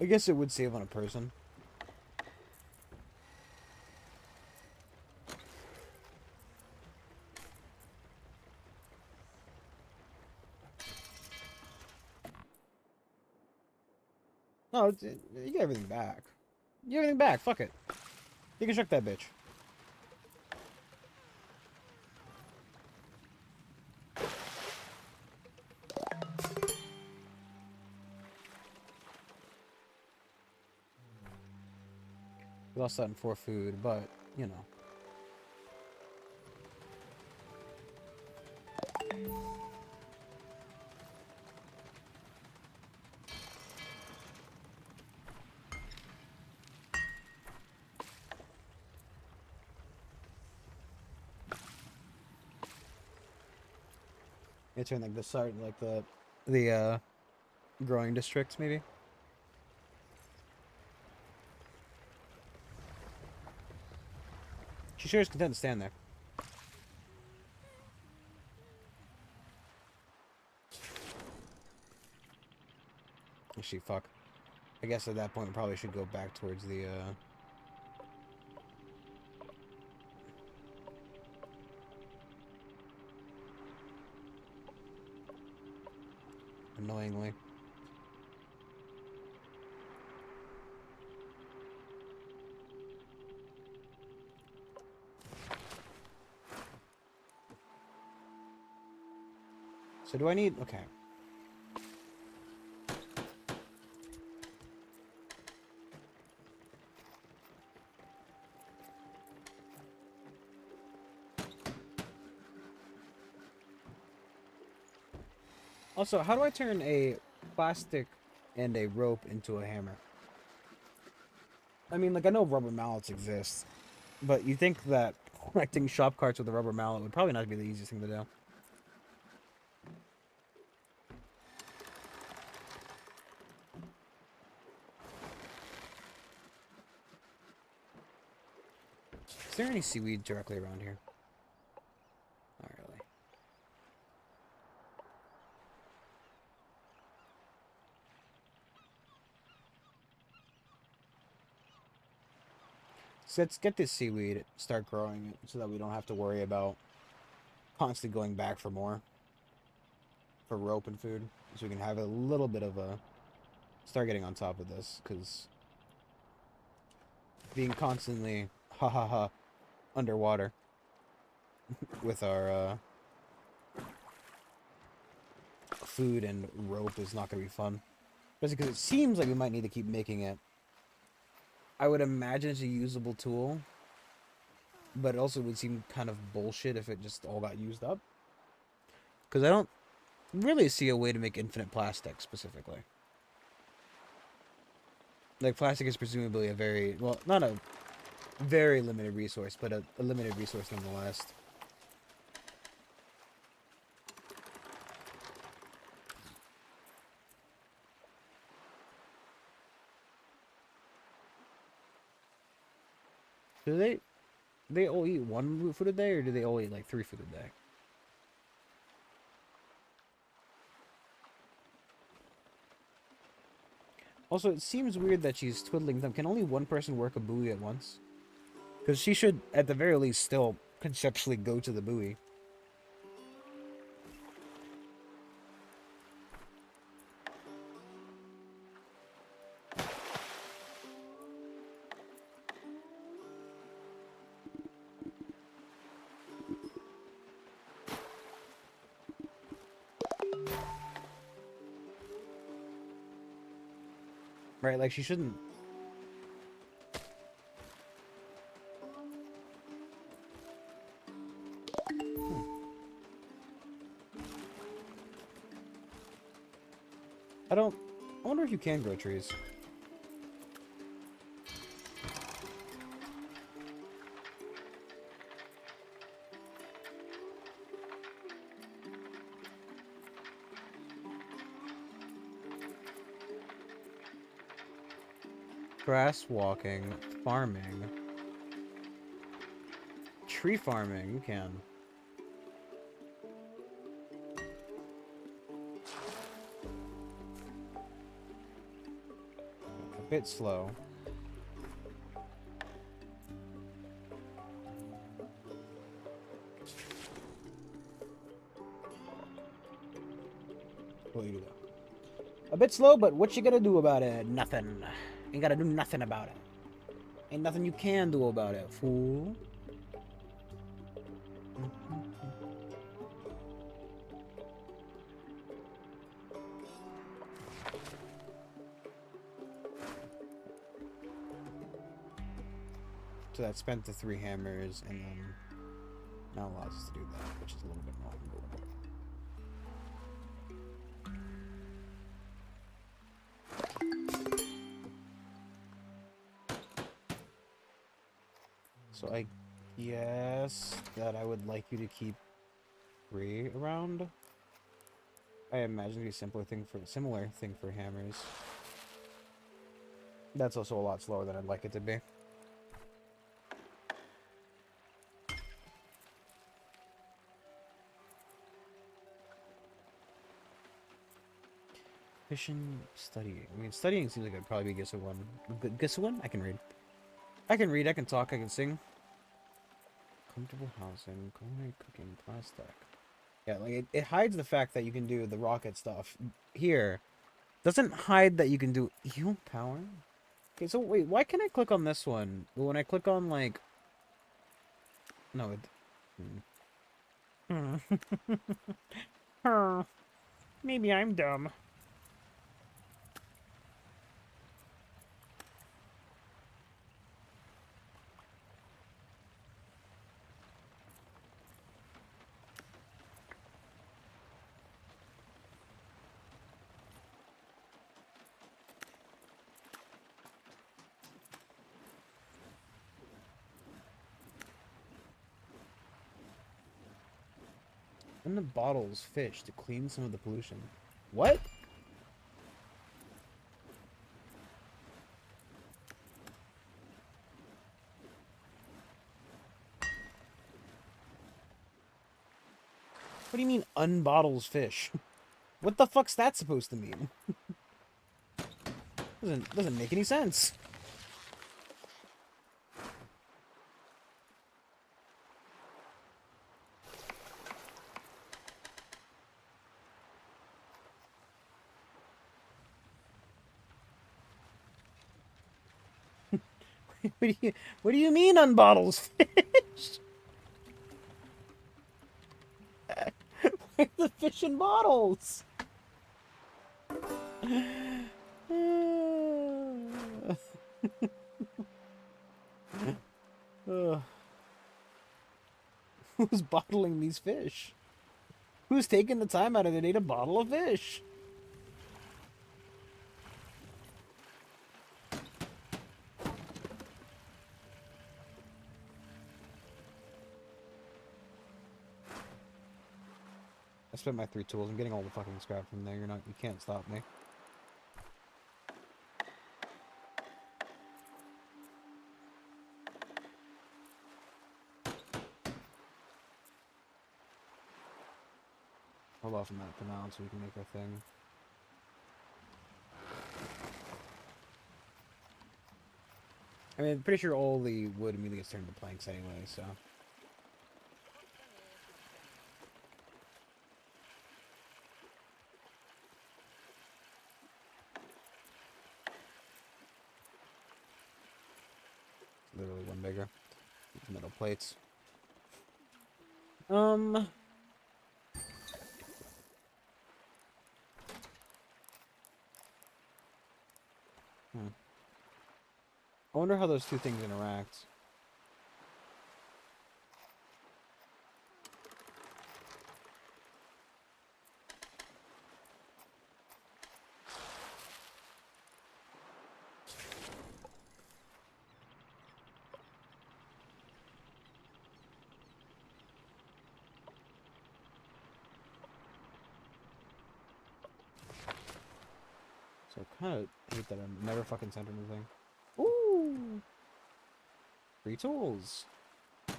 S1: I guess it would save on a person. No, you get everything back. You get everything back, fuck it. You can check that bitch. We lost that in 4 food, but, you know. It's in like the start, like the growing districts, maybe. She sure is content to stand there. Actually, fuck. I guess at that point we probably should go back towards the annoyingly. So do I need... Okay. Also, how do I turn a plastic and a rope into a hammer? I mean, like, I know rubber mallets exist, but you think that connecting shop carts with a rubber mallet would probably not be the easiest thing to do. Is there any seaweed directly around here? Not really. So let's get this seaweed, start growing it, so that we don't have to worry about constantly going back for more. For rope and food. So we can have a little bit of a... Start getting on top of this, because... Being constantly, ha underwater. With our, food and rope is not going to be fun. Especially because it seems like we might need to keep making it. I would imagine it's a usable tool, but it also would seem kind of bullshit if it just all got used up. Because I don't really see a way to make infinite plastic, specifically. Like, plastic is presumably a very, well, not a very limited resource, but a limited resource nonetheless. Do they all eat one food a day, or do they all eat like 3 food a day? Also, it seems weird that she's twiddling them. Can only one person work a buoy at once? Because she should, at the very least, still conceptually go to the buoy. Right, like she shouldn't. I wonder if you can grow trees. Grass walking, farming, tree farming, you can. A bit slow. What do you do? A bit slow, but what you gonna do about it? Nothing. Ain't gotta do nothing about it. Ain't nothing you can do about it, fool. So that spent the 3 hammers, and then now allows us to do that, which is a little bit more. So I guess that I would like you to keep 3 around. I imagine it'd be a similar thing for hammers. That's also a lot slower than I'd like it to be. Fishing, studying. I mean, studying seems like it'd probably be Gisuwan. Gisuwan? I can read. I can read, I can talk, I can sing. Comfortable housing, culinary cooking, plastic. Yeah, like, it hides the fact that you can do the rocket stuff. Here, doesn't hide that you can do eel power? Okay, so wait, why can I click on this one? But when I click on, like... No, it... Maybe I'm dumb. In the bottles, fish to clean some of the pollution. What? What do you mean, unbottles fish? What the fuck's that supposed to mean? Doesn't make any sense. What do you mean unbottles fish? Where's the fish in bottles? Ugh. Who's bottling these fish? Who's taking the time out of their day to bottle a fish? I spent my 3 tools. I'm getting all the fucking scrap from there. You can't stop me. Hold off on that for now so we can make our thing. I mean, I'm pretty sure all the wood immediately gets turned into planks anyway, so. Literally one bigger. Metal plates. Hmm. I wonder how those two things interact. So I kind of hate that I never fucking sent anything. Ooh! Free tools! So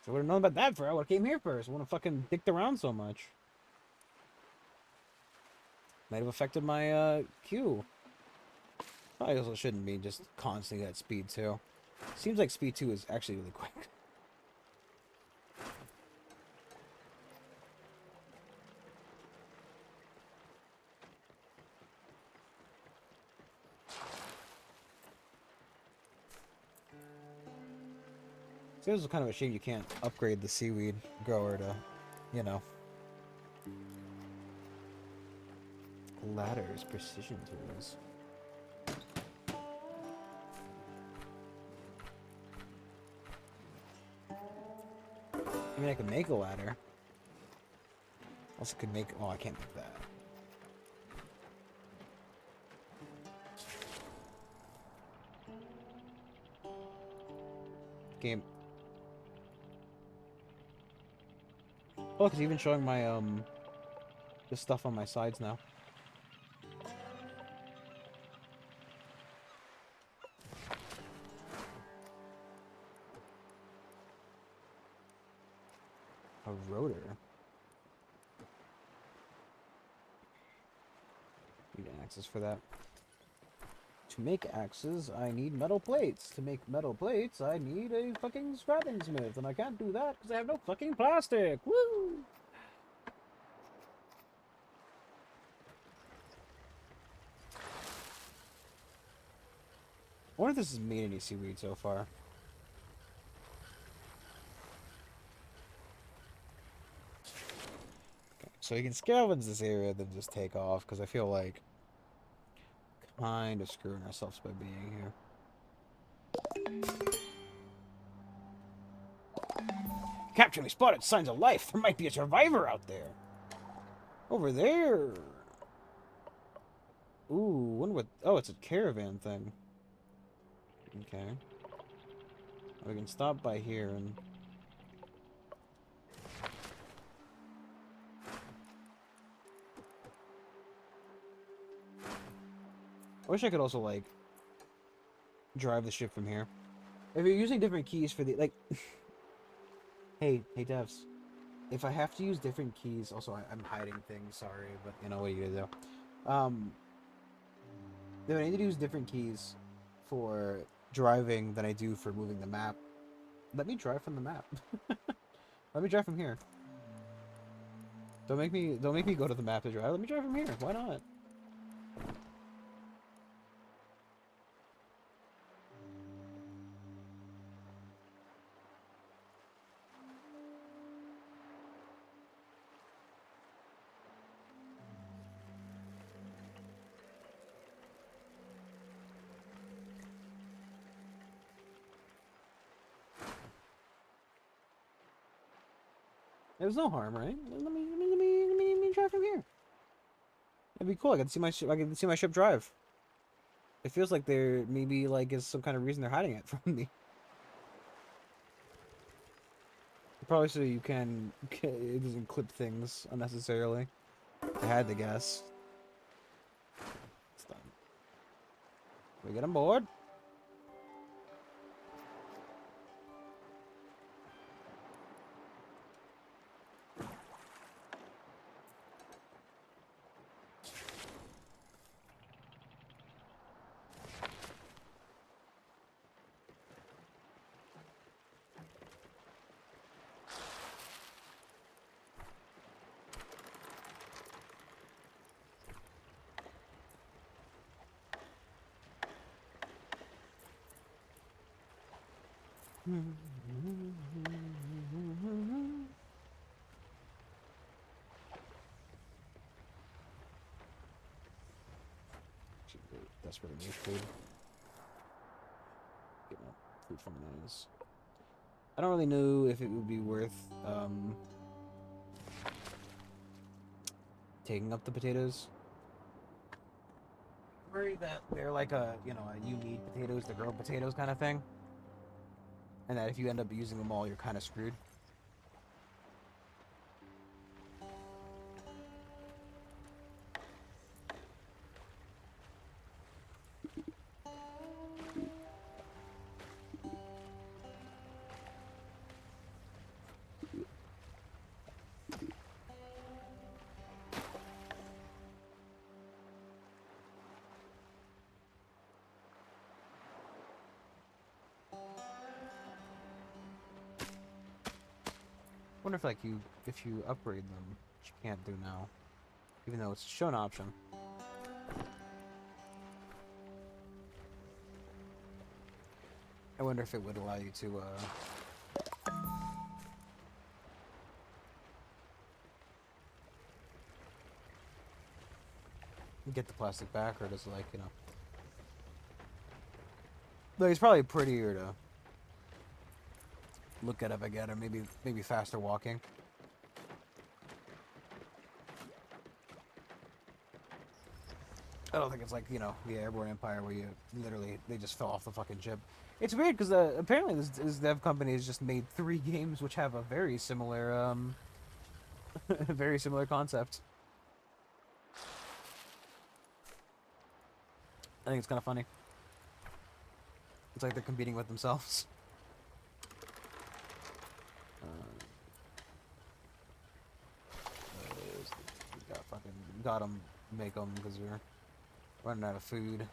S1: I would have known about that for I would have came here first. I wouldn't have fucking dicked around so much. Might have affected my queue. Probably also shouldn't be just constantly at speed 2. Seems like speed 2 is actually really quick. So this is kind of a shame you can't upgrade the seaweed grower to, you know. Ladders, precision tools. I mean, I could make a ladder. Also could make... Oh, I can't make that. Game. Oh, look, it's even showing my, the stuff on my sides now. A rotor. Need axes for that. To make axes, I need metal plates. To make metal plates, I need a fucking scrapping smith. And I can't do that because I have no fucking plastic. Woo! I wonder if this has made any seaweed so far. Okay, so you can scavenge this area, then just take off, because I feel like kind of screwing ourselves by being here. Captain, we spotted signs of life. There might be a survivor out there. Over there. Ooh, wonder what... Oh, it's a caravan thing. Okay. We can stop by here and... I wish I could also, like, drive the ship from here. If you're using different keys for the... Like... hey, devs. If I have to use different keys... Also, I'm hiding things, sorry, but, you know, what are you gonna do? If I need to use different keys for driving than I do for moving the map, let me drive from the map. Let me drive from here. Don't make me go to the map to drive. Let me drive from here. Why not? There's no harm, right? Let me try from here. It'd be cool. I can see my ship. I can see my ship drive. It feels like there maybe like is some kind of reason they're hiding it from me. Probably so you can it doesn't clip things unnecessarily. I had to guess. It's done. We get on board. Desperately need food. Get my food from those. I don't really know if it would be worth taking up the potatoes. I'm worried that they're like a you need potatoes to grow potatoes kind of thing, and that if you end up using them all, you're kind of screwed. I wonder if like if you upgrade them, which you can't do now, even though it's a shown option. I wonder if it would allow you to get the plastic back, or does it like like it's probably prettier to look at if I get, or maybe faster walking. I don't think it's like, the Airborne Empire where they just fell off the fucking ship. It's weird because apparently this dev company has just made 3 games which have a very similar, very similar concept. I think it's kind of funny. It's like they're competing with themselves. Got them, make them because we're running out of food.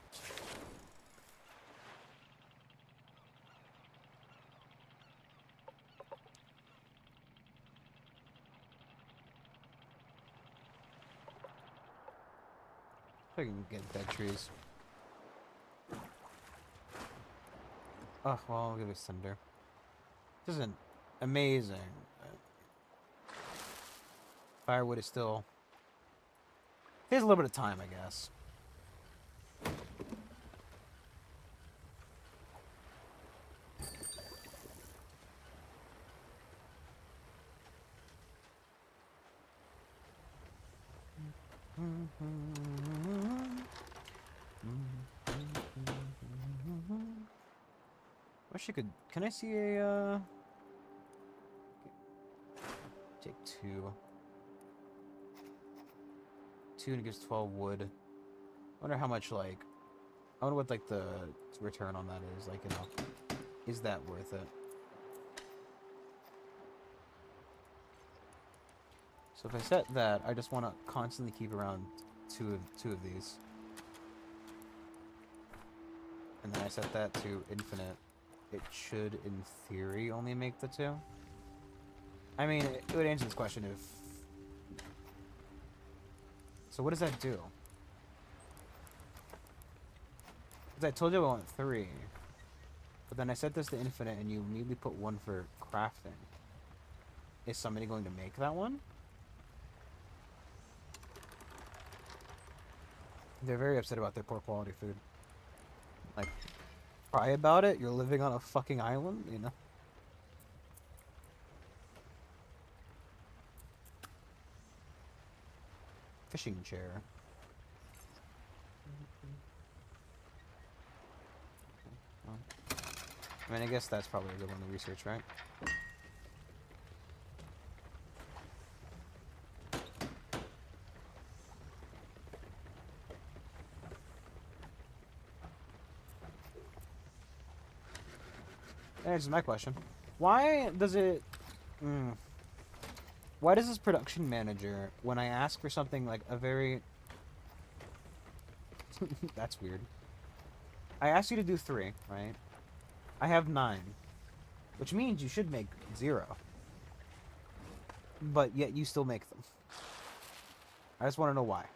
S1: I can get dead trees. Oh, well, I'll give it cinder. This isn't amazing. Firewood is still... Takes a little bit of time, I guess. Wish I could... Can I see a, take 2. 2 and it gives 12 wood. I wonder how much, like... I wonder what, like, the return on that is. Like, is that worth it? So if I set that, I just want to constantly keep around two of these. And then I set that to infinite. It should, in theory, only make the 2. I mean, it would answer this question if... So what does that do? Because I told you I want 3. But then I set this to infinite and you immediately put 1 for crafting. Is somebody going to make that one? They're very upset about their poor quality food. Like, cry about it? You're living on a fucking island, fishing chair. Well, I mean, I guess that's probably a good one to research, right? That answers my question. Why does it... Why does this production manager, when I ask for something like a very... That's weird. I asked you to do 3, right? I have 9. Which means you should make 0. But yet you still make them. I just want to know why.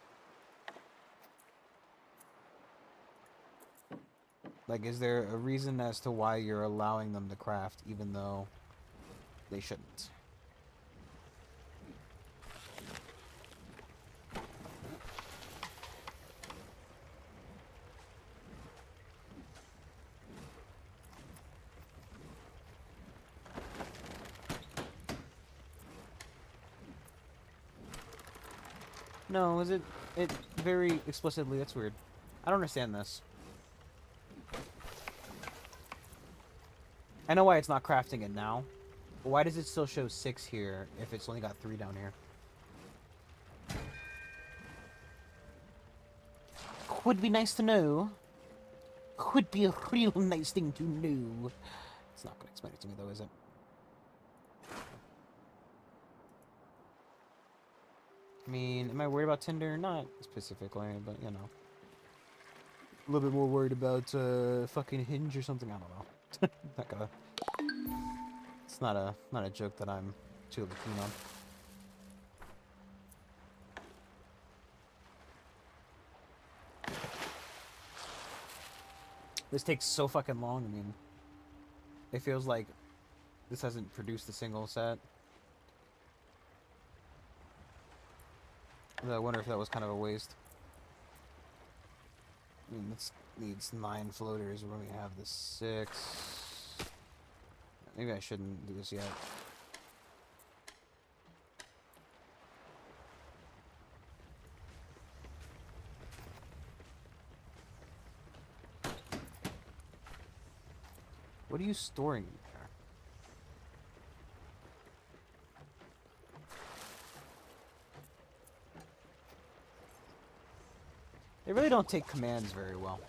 S1: Like, is there a reason as to why you're allowing them to craft even though they shouldn't? No, is it very explicitly? That's weird. I don't understand this. I know why it's not crafting it now, but why does it still show 6 here if it's only got 3 down here? Would be nice to know. Would be a real nice thing to know. It's not gonna explain it to me though, is it? I mean, am I worried about Tinder? Not specifically, but you know. A little bit more worried about fucking Hinge or something. I don't know. Not gonna. It's not a joke that I'm too keen on. This takes so fucking long. I mean, it feels like this hasn't produced a single set. I wonder if that was kind of a waste. I mean, this needs 9 floaters when we have the 6. Maybe I shouldn't do this yet. What are you storing there? They really don't take commands very well.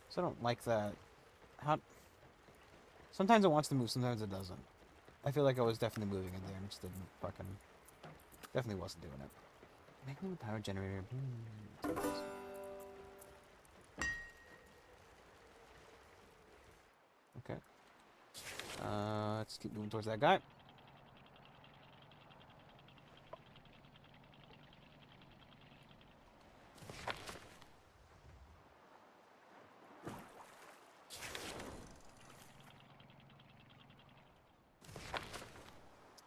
S1: So I don't like that. How... Sometimes it wants to move, sometimes it doesn't. I feel like I was definitely moving in there and it just didn't fucking... Definitely wasn't doing it. Making the power generator... Okay. Let's keep moving towards that guy.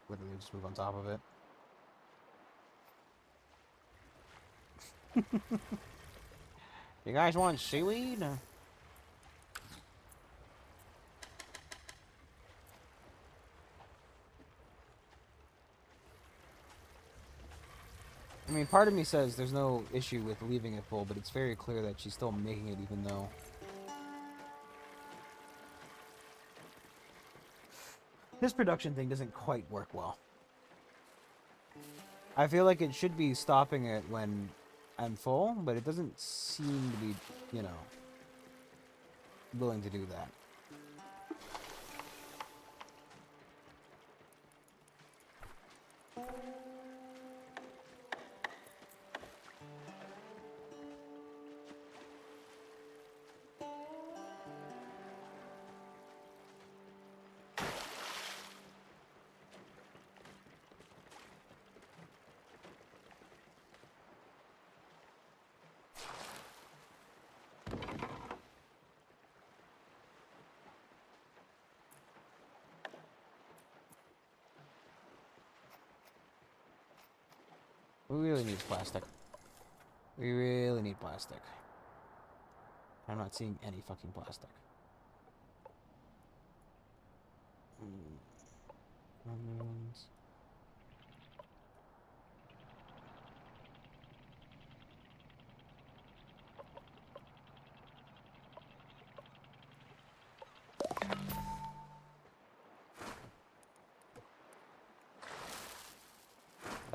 S1: Literally just move on top of it. You guys want seaweed? I mean, part of me says there's no issue with leaving it full, but it's very clear that she's still making it even though... This production thing doesn't quite work well. I feel like it should be stopping it when I'm full, but it doesn't seem to be, you know, willing to do that. We really need plastic. We really need plastic. I'm not seeing any fucking plastic.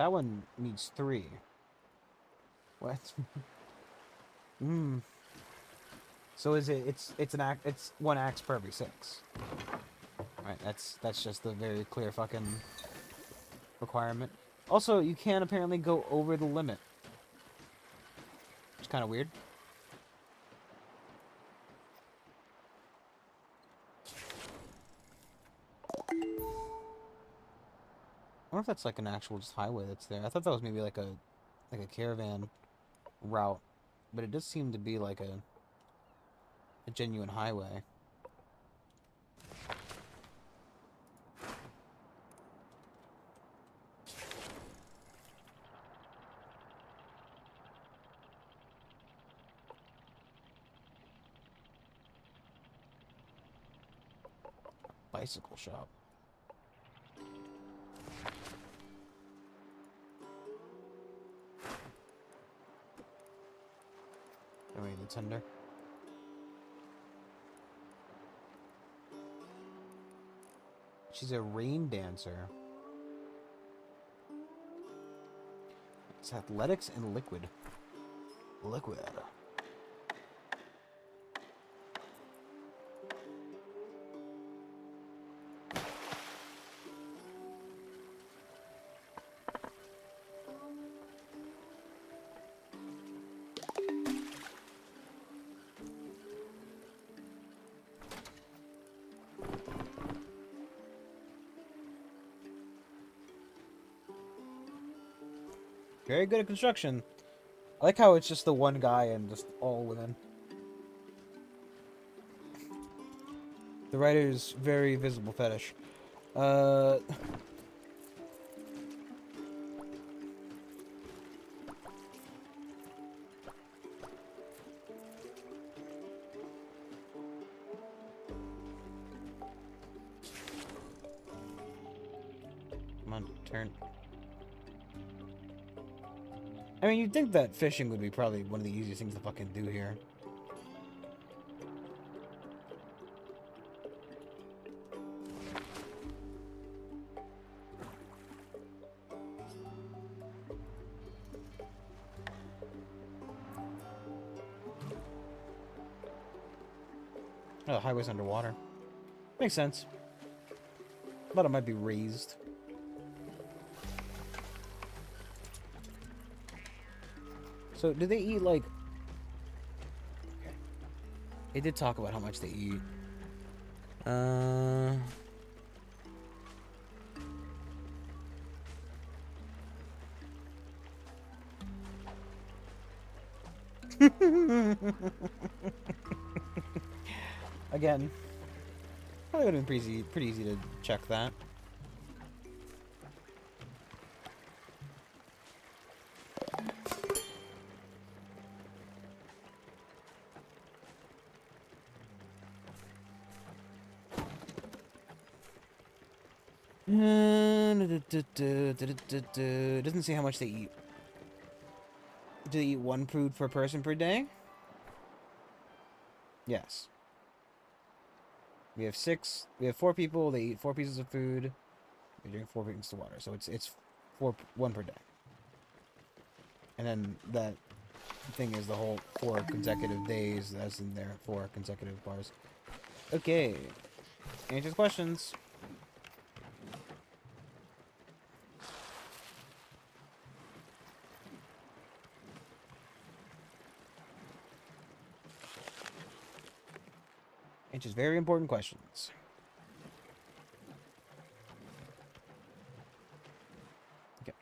S1: That one needs 3. What? Hmm. So is it? It's 1 axe per every 6. Right. That's just a very clear fucking requirement. Also, you can't apparently go over the limit. It's kind of weird. I wonder if that's like an actual just highway that's there. I thought that was maybe like a caravan route, but it does seem to be like a genuine highway. Bicycle shop. I mean, the tender. She's a rain dancer. It's athletics and liquid. Liquid. Very good at construction. I like how it's just the one guy and just all women. The writer's very visible fetish. Come on, turn. I mean, you'd think that fishing would be probably one of the easiest things to fucking do here. Oh, the highway's underwater. Makes sense. Thought it might be raised. So, do they eat, like... Okay. They did talk about how much they eat. Again. Probably would have been pretty easy to check that. Doesn't say how much they eat. Do they eat 1 food per person per day? Yes. We have 4 people. They eat 4 pieces of food. They drink 4 drinks of water. So it's 1 per day. And then that thing is the whole 4 consecutive days. That's in there. 4 consecutive bars. Okay. Answers questions. Answers very important questions. Okay.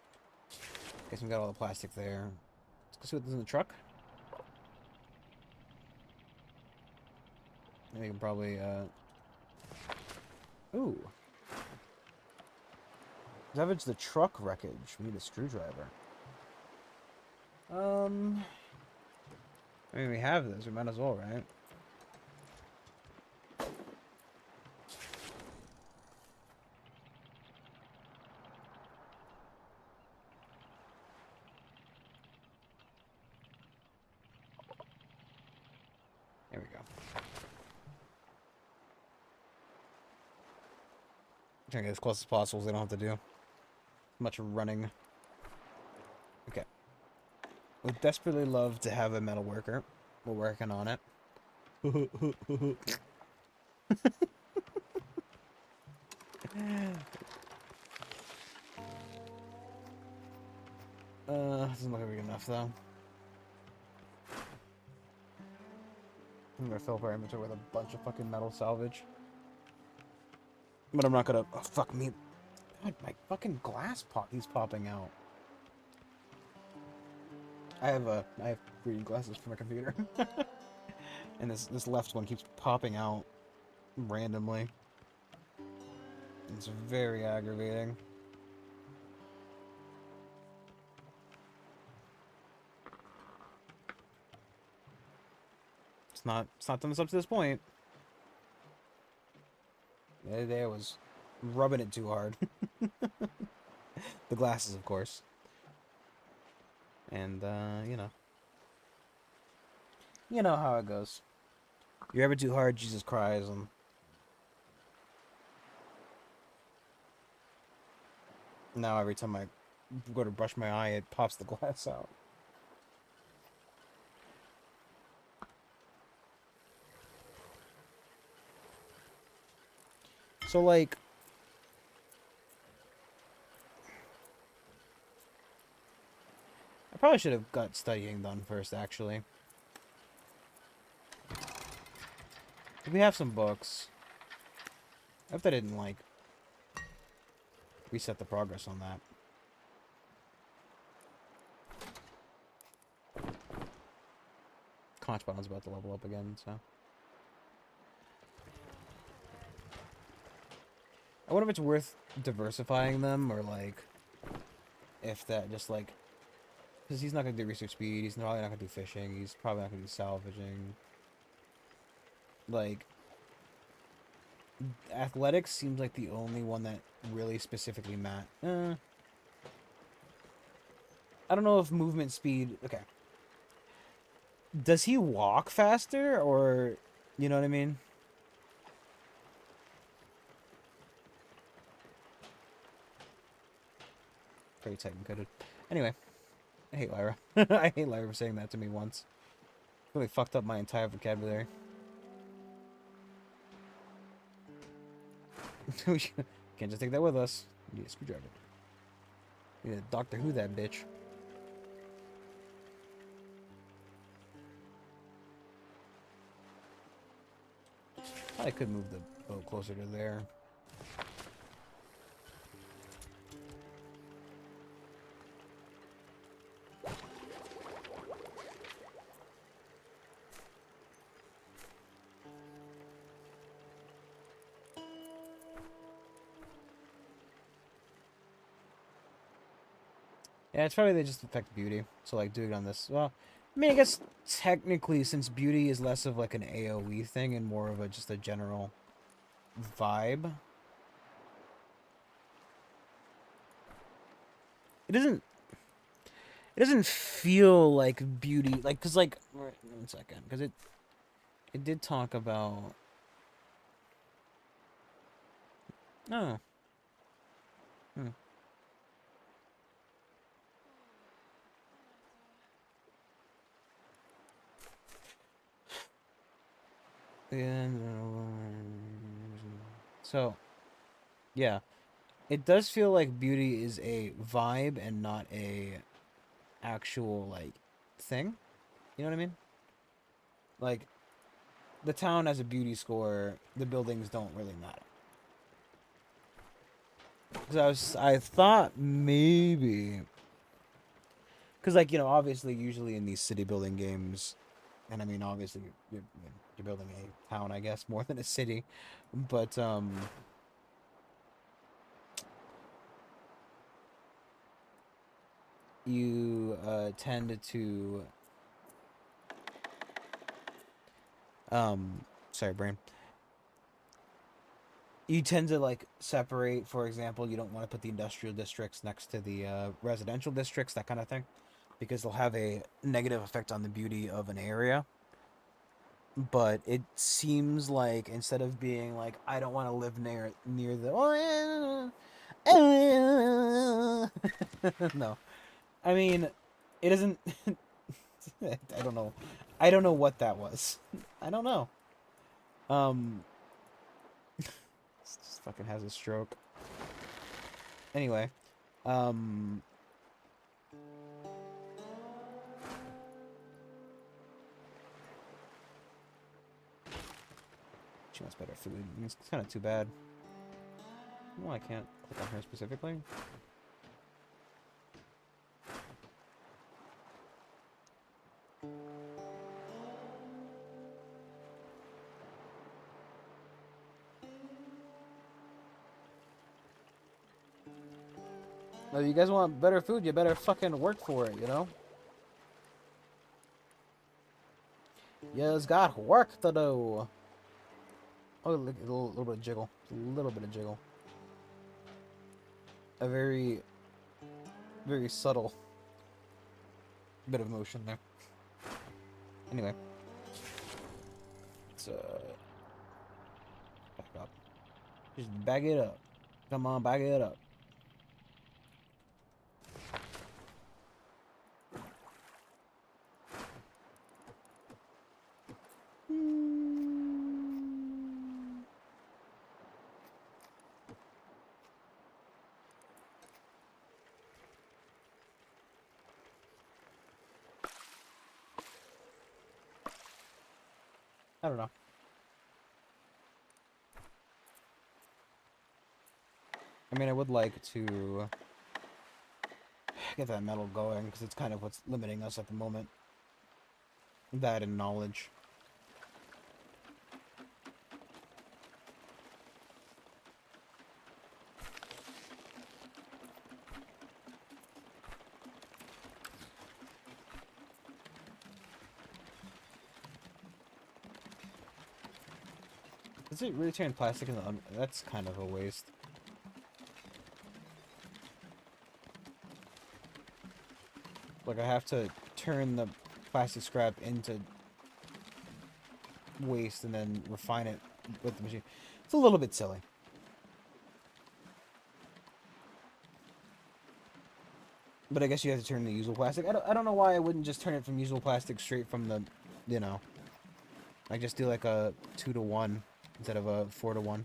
S1: Guess we got all the plastic there. Let's go see what's in the truck. And we can probably, Ooh. Salvage the truck wreckage. We need a screwdriver. I mean, we have this. We might as well, right? There we go. Trying to get as close as possible so they don't have to do much running. Would desperately love to have a metal worker. We're working on it. Doesn't look like good enough though. I'm gonna fill up our inventory with a bunch of fucking metal salvage. But I'm not gonna. Oh, fuck me. God, my fucking glass pot keeps popping out. I have reading glasses for my computer, and this left one keeps popping out randomly. It's very aggravating. It's not done this up to this point. The other day I was rubbing it too hard. The glasses, of course. And you know how it goes. You're ever too hard, Jesus cries, and now every time I go to brush my eye, it pops the glass out. So, like, I probably should have got studying done first, actually. We have some books. I hope I didn't, like, reset the progress on that. Conch Bottom's about to level up again, so. I wonder if it's worth diversifying them, or, like, if that just, like, because he's not going to do research speed, he's probably not going to do fishing, he's probably not going to do salvaging. Like, athletics seems like the only one that really specifically I don't know if movement speed... Okay. Does he walk faster, or... You know what I mean? Very tight and coded. Anyway. I hate Lyra. I hate Lyra for saying that to me once. Really fucked up my entire vocabulary. We can't just take that with us. We need a screwdriver. We need a Doctor Who that bitch. I could move the boat closer to there. Yeah, it's probably they just affect beauty. So, like, do it on this. Well, I mean, I guess technically, since beauty is less of, like, an AoE thing and more of a just a general vibe. It doesn't... It doesn't feel like beauty... Like, because, like... Wait, 1 second. Because it did talk about... Oh. Hmm. And, so, yeah. It does feel like beauty is a vibe and not a actual, like, thing. You know what I mean? Like, the town has a beauty score, the buildings don't really matter. Because I thought maybe... Because, like, you know, obviously, usually in these city building games, and I mean, obviously, you're building a town, I guess, more than a city, but, you, tend to, sorry, brain. You tend to, like, separate, for example, you don't want to put the industrial districts next to the, residential districts, that kind of thing, because they'll have a negative effect on the beauty of an area. But it seems like instead of being like, I don't want to live near the no, I mean, it isn't. I don't know. I don't know what that was. I don't know. Um, just fucking has a stroke. Anyway, um, she wants better food. It's kind of too bad. Well, I can't click on her specifically. If you guys want better food, you better fucking work for it, you know? You's got work to do. Oh, look, a little bit of jiggle. A little bit of jiggle. A very, very subtle bit of motion there. Anyway. Let's, back up. Just back it up. Come on, back it up. I don't know. I mean, I would like to get that metal going, because it's kind of what's limiting us at the moment. That and knowledge. Does it really turn plastic into... That's kind of a waste. Like, I have to turn the plastic scrap into waste and then refine it with the machine. It's a little bit silly. But I guess you have to turn the usable plastic. I don't know why I wouldn't just turn it from usable plastic straight from the, you know. I just do like a 2-to-1 instead of a 4-to-1.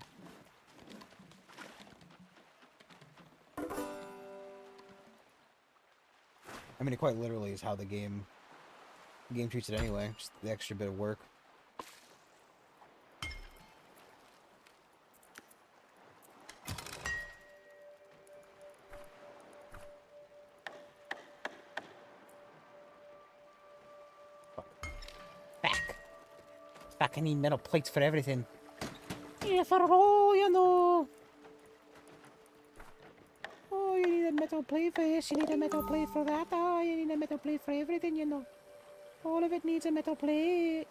S1: I mean, it quite literally is how the game treats it anyway. Just the extra bit of work. Fuck, I need metal plates for everything. Yeah, for all, you know. Oh, you need a metal plate for this, you need a metal plate for that. Oh, you need a metal plate for everything, you know. All of it needs a metal plate.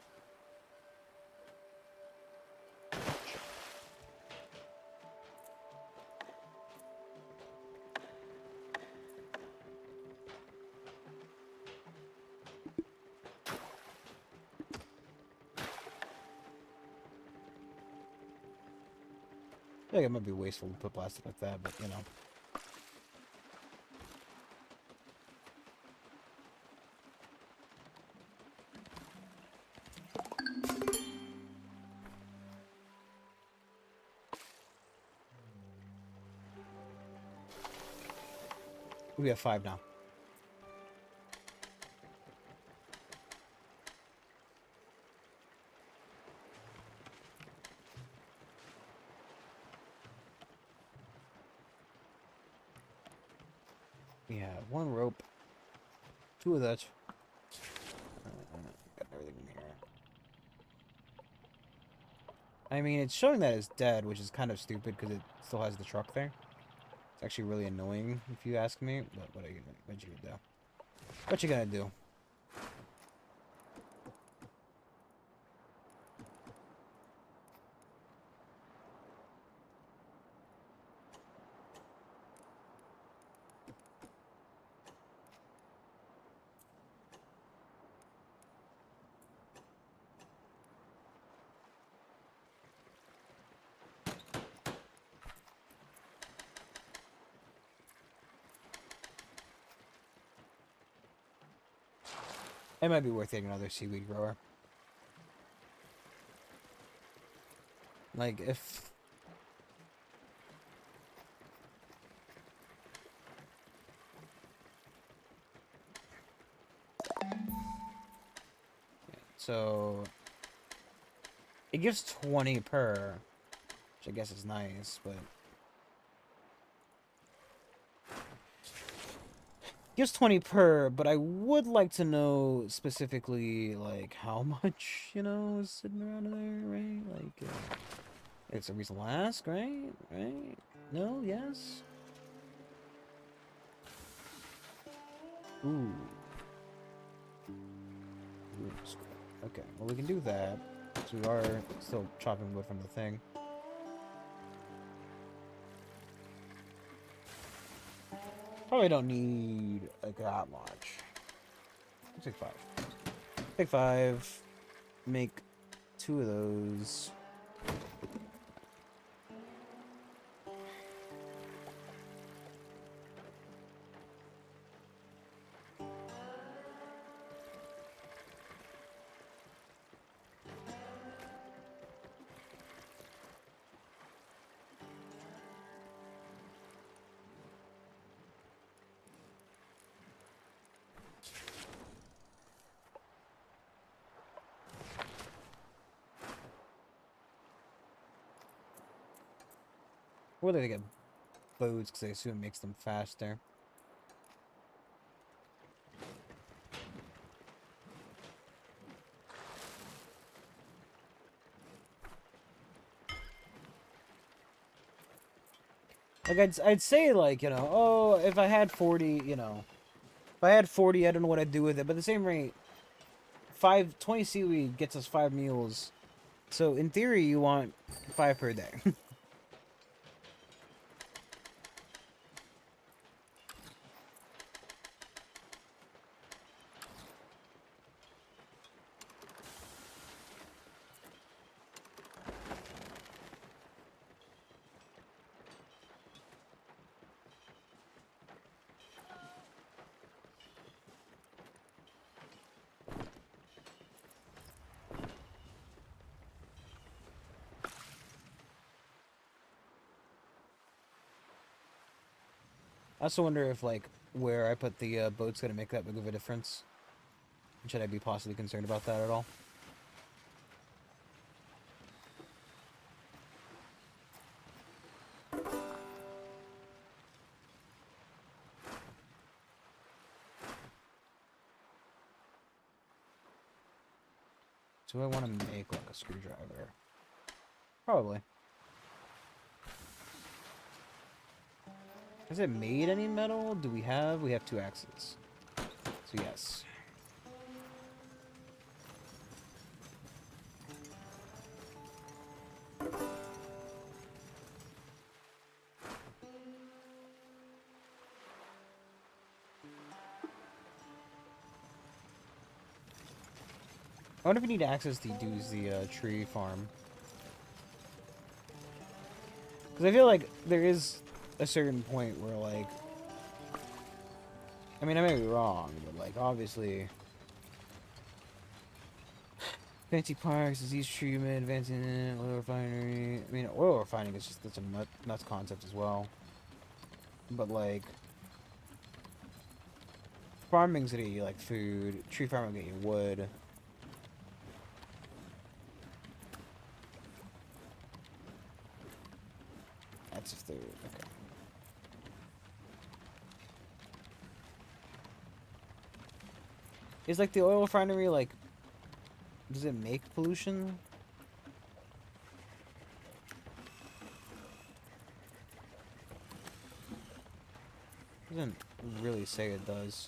S1: I think it might be wasteful to put plastic like that, but you know. We have 5 now. Yeah, 1 rope. 2 of that. Got everything in here. I mean, it's showing that it's dead, which is kind of stupid because it still has the truck there. It's actually really annoying, if you ask me. But what are you gonna do? What you gonna do? It might be worth getting another seaweed grower. Like, if... So... It gives 20 per, which I guess is nice, but... Gives 20 per, but I would like to know specifically, like, how much, you know, is sitting around there, right? Like, it's a reasonable ask, right? Right? No? Yes? Ooh. Ooh, okay, well, we can do that. So we are still chopping wood from the thing. Probably don't need, like, that much. Let's take 5. Take 5. Make 2 of those. Or they get boats because I assume it makes them faster. Like, I'd say, like, you know, oh, if I had 40, you know, if I had 40, I don't know what I'd do with it. But at the same rate, 20 seaweed gets us 5 meals. So, in theory, you want 5 per day. I also wonder if, like, where I put the boat's gonna make that big of a difference. Should I be possibly concerned about that at all? Do I want to make, like, a screwdriver? Probably. Has it made any metal? Do we have? We have 2 axes. So, yes. I wonder if we need access to use the tree farm. Because I feel like there is a certain point where, like... I mean, I may be wrong, but, like, obviously... Fancy parks, disease treatment, advancing oil refinery... I mean, oil refining is just such a nuts concept as well. But, like... Farming's gonna get you, like, food. Tree farming will get you wood. That's if they're... Okay. Is, like, the oil refinery, like... Does it make pollution? Doesn't really say it does.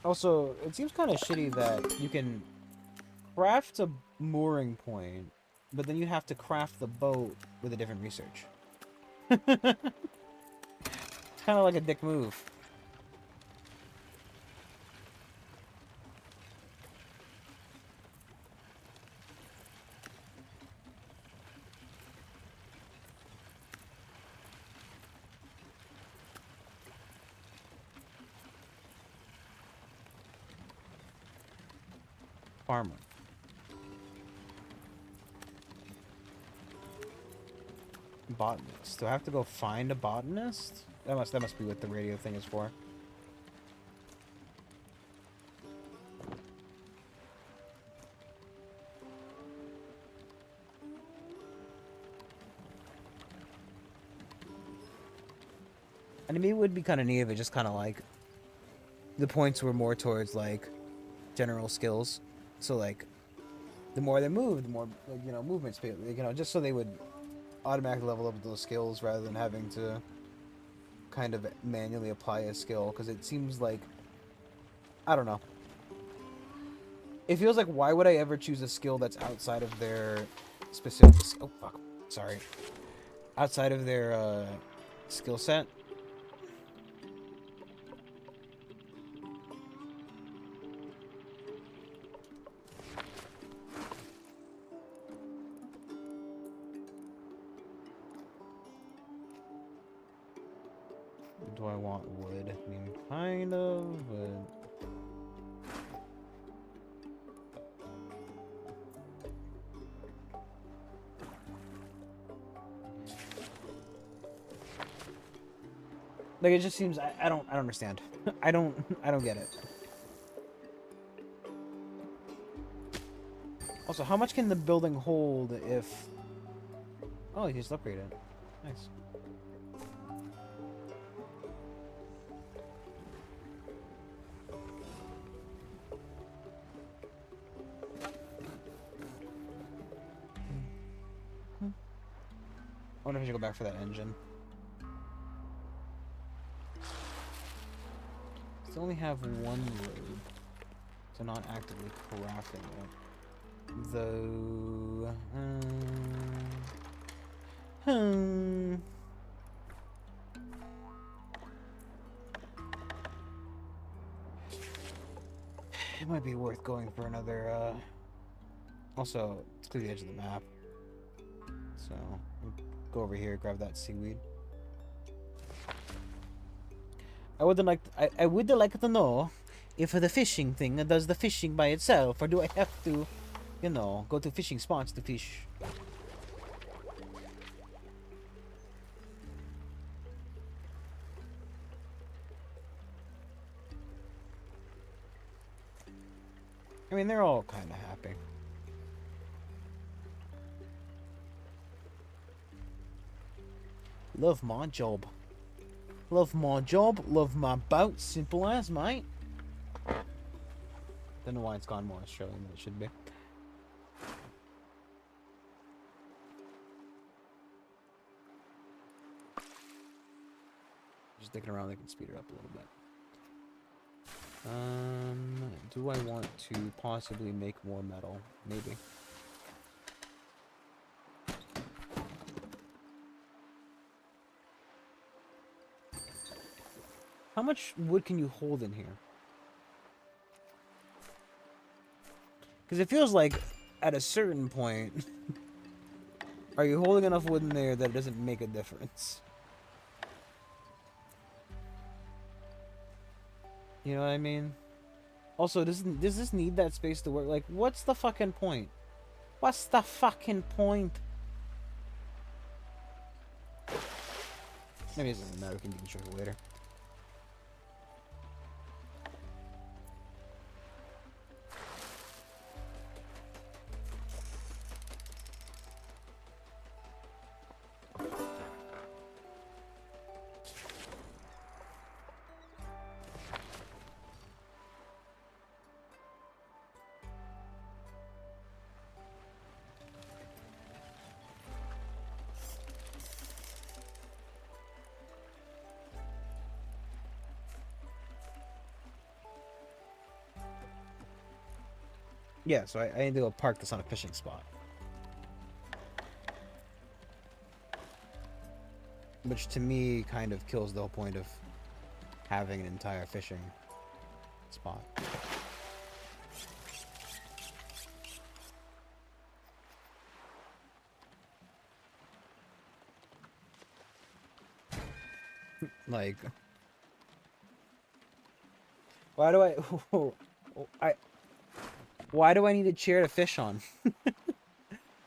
S1: Also, it seems kind of shitty that you can craft a mooring point, but then you have to craft the boat with a different research. It's kind of like a dick move. Farmer. Botanist. Do I have to go find a botanist? That must be what the radio thing is for. And maybe it would be kind of neat if it just kind of like the points were more towards like general skills. So like the more they move, the more like, you know, movement speed, you know, just so they would automatically level up with those skills rather than having to kind of manually apply a skill, because it seems like, I don't know. It feels like, why would I ever choose a skill that's outside of their specific, oh fuck, sorry, outside of their skill set? Do I want wood? I mean, kind of, but... Like, it just seems, I don't understand. I don't get it. Also, how much can the building hold if... Oh, you just upgraded it. Nice. I wonder if I should go back for that engine. Still only have one road, so not actively crafting it. Though, it might be worth going for another, also, let's clear the edge of the map. So, go over here, grab that seaweed. I would like to know if the fishing thing does the fishing by itself, or do I have to, you know, go to fishing spots to fish? I mean, they're all kind of happy. Love my job. Love my job, love my boat, simple as, mate. Don't know why it's gone more Australian than it should be. Just thinking around, they can speed it up a little bit. Do I want to possibly make more metal? Maybe. How much wood can you hold in here? Because it feels like at a certain point, are you holding enough wood in there that it doesn't make a difference? You know what I mean? Also, does this need that space to work? Like, what's the fucking point? What's the fucking point? Maybe it doesn't matter. We can deconstruct it later. Yeah, so I need to go park this on a fishing spot. Which to me kind of kills the whole point of having an entire fishing spot. Like, why do I Why do I need a chair to fish on?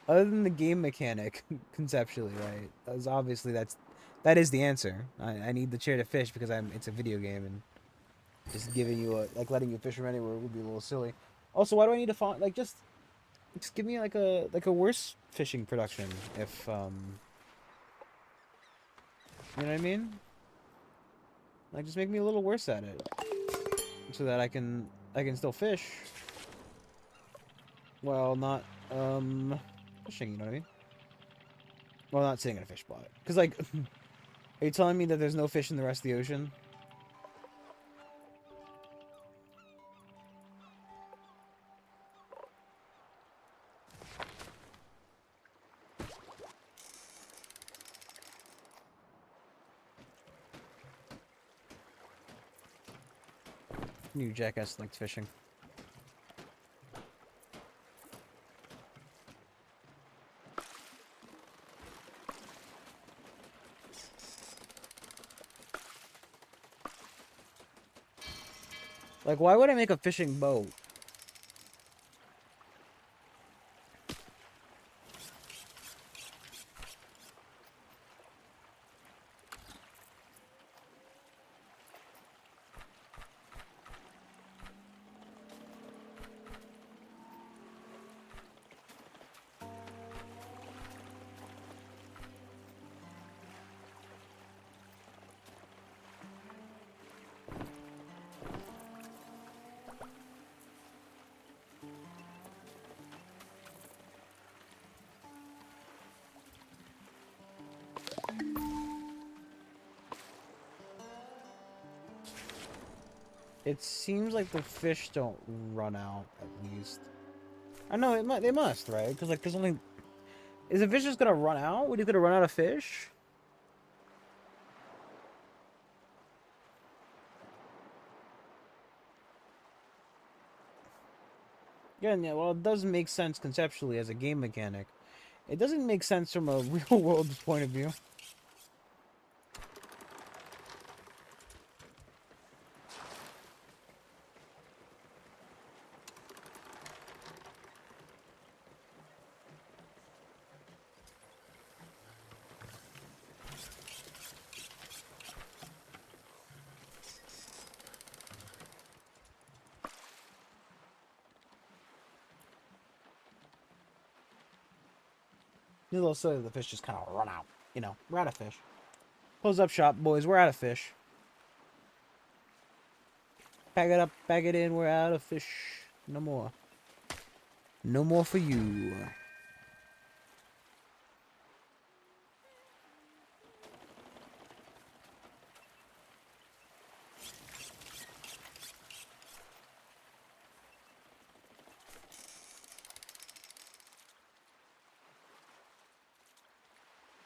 S1: Other than the game mechanic, conceptually, right? As obviously that is the answer. I need the chair to fish because it's a video game and just giving you like letting you fish from anywhere would be a little silly. Also, why do I need to find like just give me like a worse fishing production if you know what I mean? Like just make me a little worse at it so that I can still fish. Well, not fishing, you know what I mean? Well, not sitting in a fish spot. Cuz like are you telling me that there's no fish in the rest of the ocean? You jackass likes fishing. Like, why would I make a fishing boat? It seems like the fish don't run out, at least. I know they must, right? Because like, there's only is the fish just gonna run out? What are you gonna run out of fish? Yeah, well, it does make sense conceptually as a game mechanic. It doesn't make sense from a real world point of view. It's a little silly that the fish just kind of run out. You know, we're out of fish. Close up shop, boys. We're out of fish. Pack it up, pack it in. We're out of fish. No more. No more for you.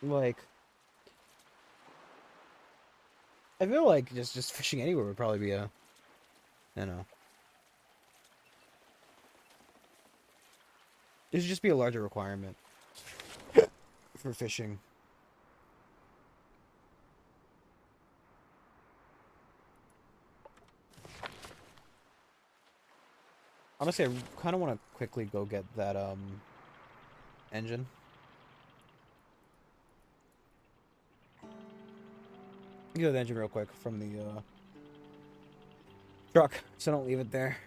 S1: Like, I feel like just fishing anywhere would probably be a, you know, it should just be a larger requirement for fishing. Honestly, I kind of want to quickly go get that engine. Get the engine real quick from the truck, so don't leave it there.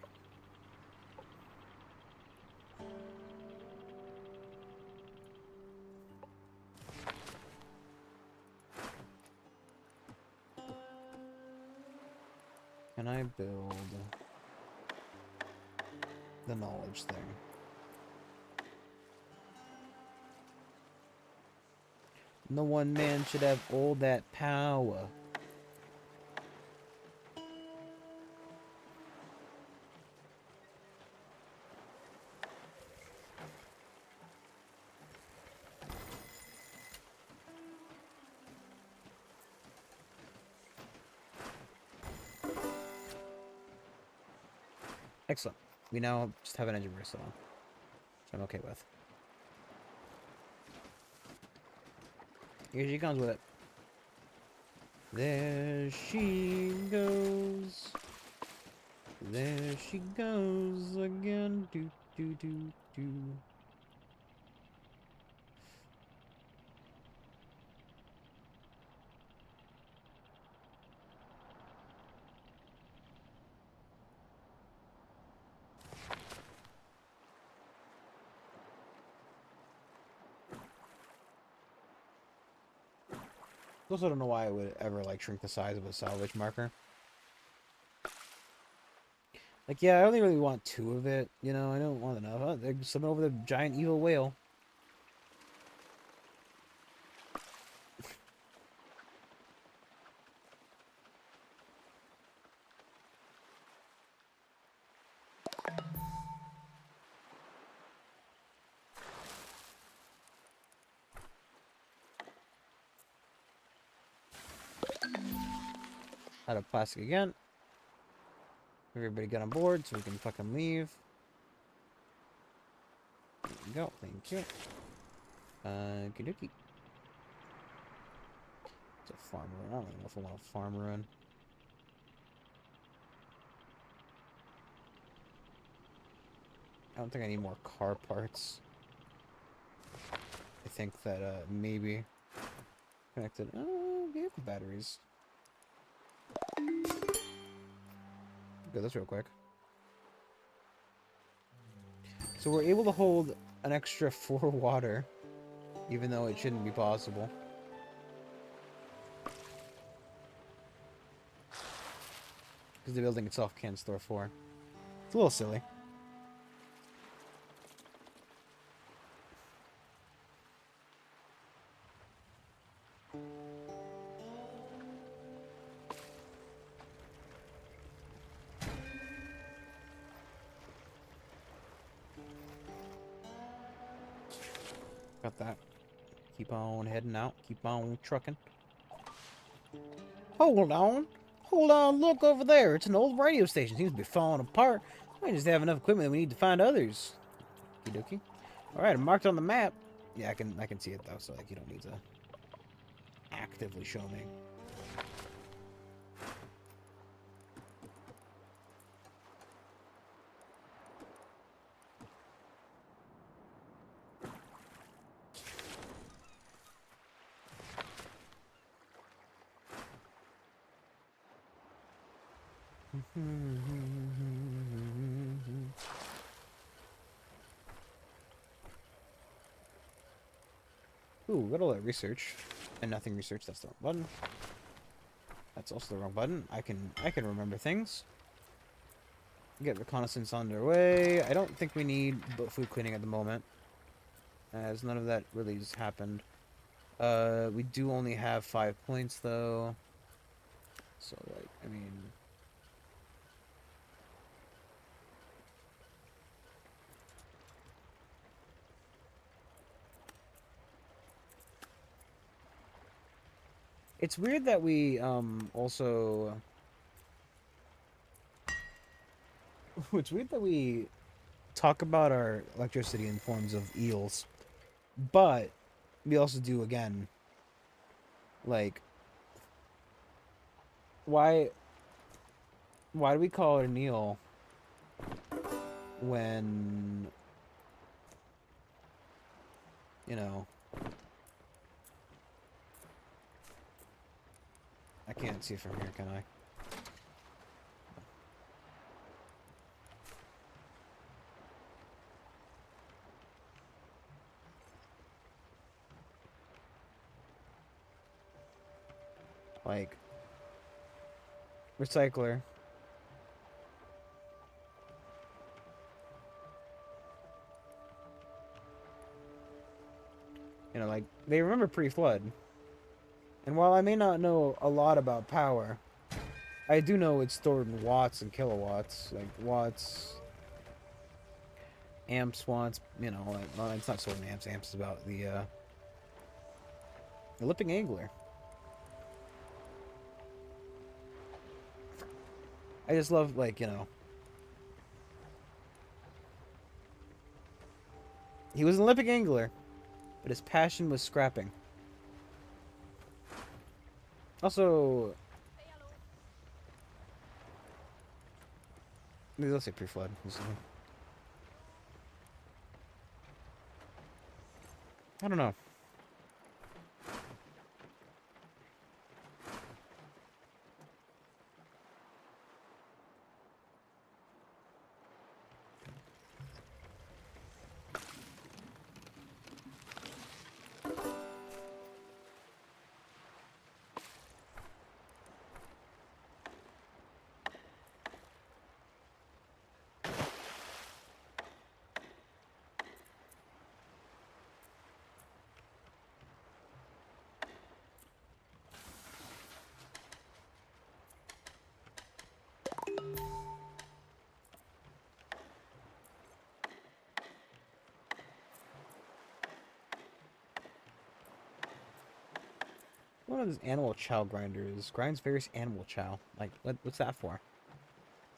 S1: Can I build the knowledge thing? No one man should have all that power. Excellent. We now just have an engine burst on, which I'm okay with. Here she comes with it. There she goes. There she goes again. Do do do do. Also don't know why I would ever like shrink the size of a salvage marker. Like, yeah, I only really want 2 of it. You know, I don't want enough. Oh, there's something over the giant evil whale. Out of plastic again. Everybody get on board so we can fucking leave. There we go. Thank you. Okie dokie. It's a farm run. I don't know if I want a farm run. I don't think I need more car parts. I think that maybe connected vehicle batteries. Go this real quick. So we're able to hold an extra 4 water, even though it shouldn't be possible. Because the building itself can't store 4. It's a little silly. Got that. Keep on heading out. Keep on trucking. Hold on. Hold on, look over there. It's an old radio station. Seems to be falling apart. We just have enough equipment that we need to find others. Okie dokie. Alright, I'm marked on the map. Yeah, I can see it though, so like you don't need to actively show me. Ooh, got all that research. And nothing research, that's the wrong button. That's also the wrong button. I can remember things. Get reconnaissance underway. I don't think we need food cleaning at the moment, as none of that really has happened. We do only have 5 points though. So like, I mean, it's weird that we also it's weird that we talk about our electricity in forms of eels, but we also do again. Like, why do we call it an eel when, you know, I can't see it from here, can I? Like, recycler. You know, like, they remember pre-flood. And while I may not know a lot about power, I do know it's stored in watts and kilowatts. Like, watts, amps, watts, you know, like, well, it's not stored in amps. Amps is about the lipping angler. I just love, like, you know, he was an Olympic angler, but his passion was scrapping. Also, Maybe let's say pre-flood. I don't know. One of those animal chow grinders grinds various animal chow. Like, what's that for?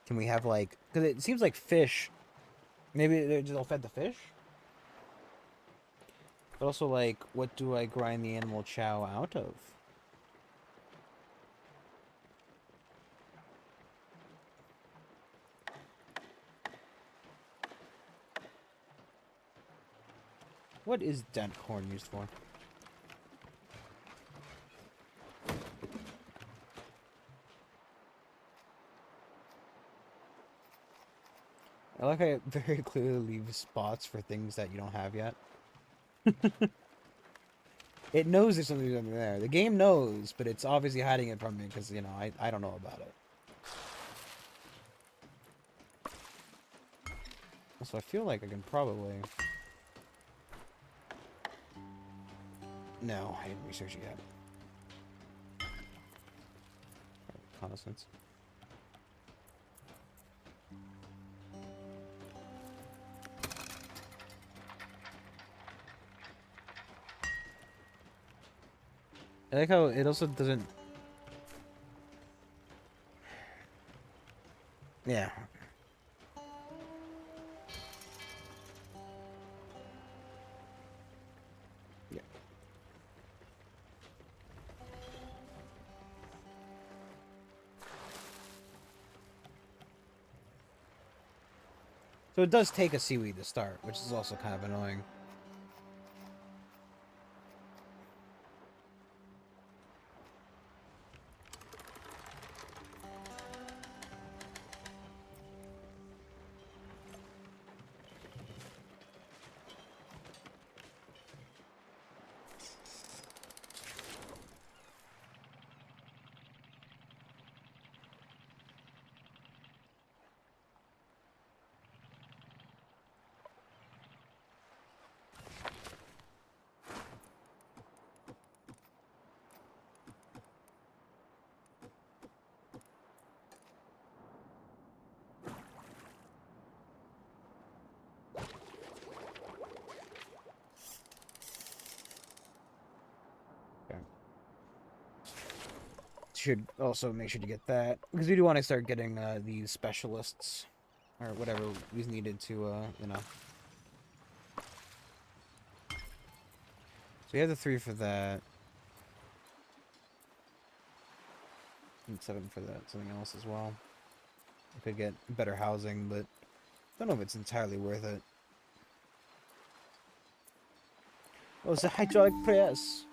S1: Can we have like? Because it seems like fish. Maybe they're just all fed the fish. But also, like, what do I grind the animal chow out of? What is dent corn used for? I like how it very clearly leaves spots for things that you don't have yet. It knows there's something under there. The game knows, but it's obviously hiding it from me because, you know, I don't know about it. So I feel like I can probably... No, I didn't research it yet. Reconnaissance. I like how it also doesn't... Yeah. Yeah. So it does take a seaweed to start, which is also kind of annoying. Okay. Should also make sure to get that, because we do want to start getting these specialists, or whatever is needed to, you know. So we have the 3 for that. And 7 for that, something else as well. We could get better housing, but I don't know if it's entirely worth it. Oh, it's a hydraulic press.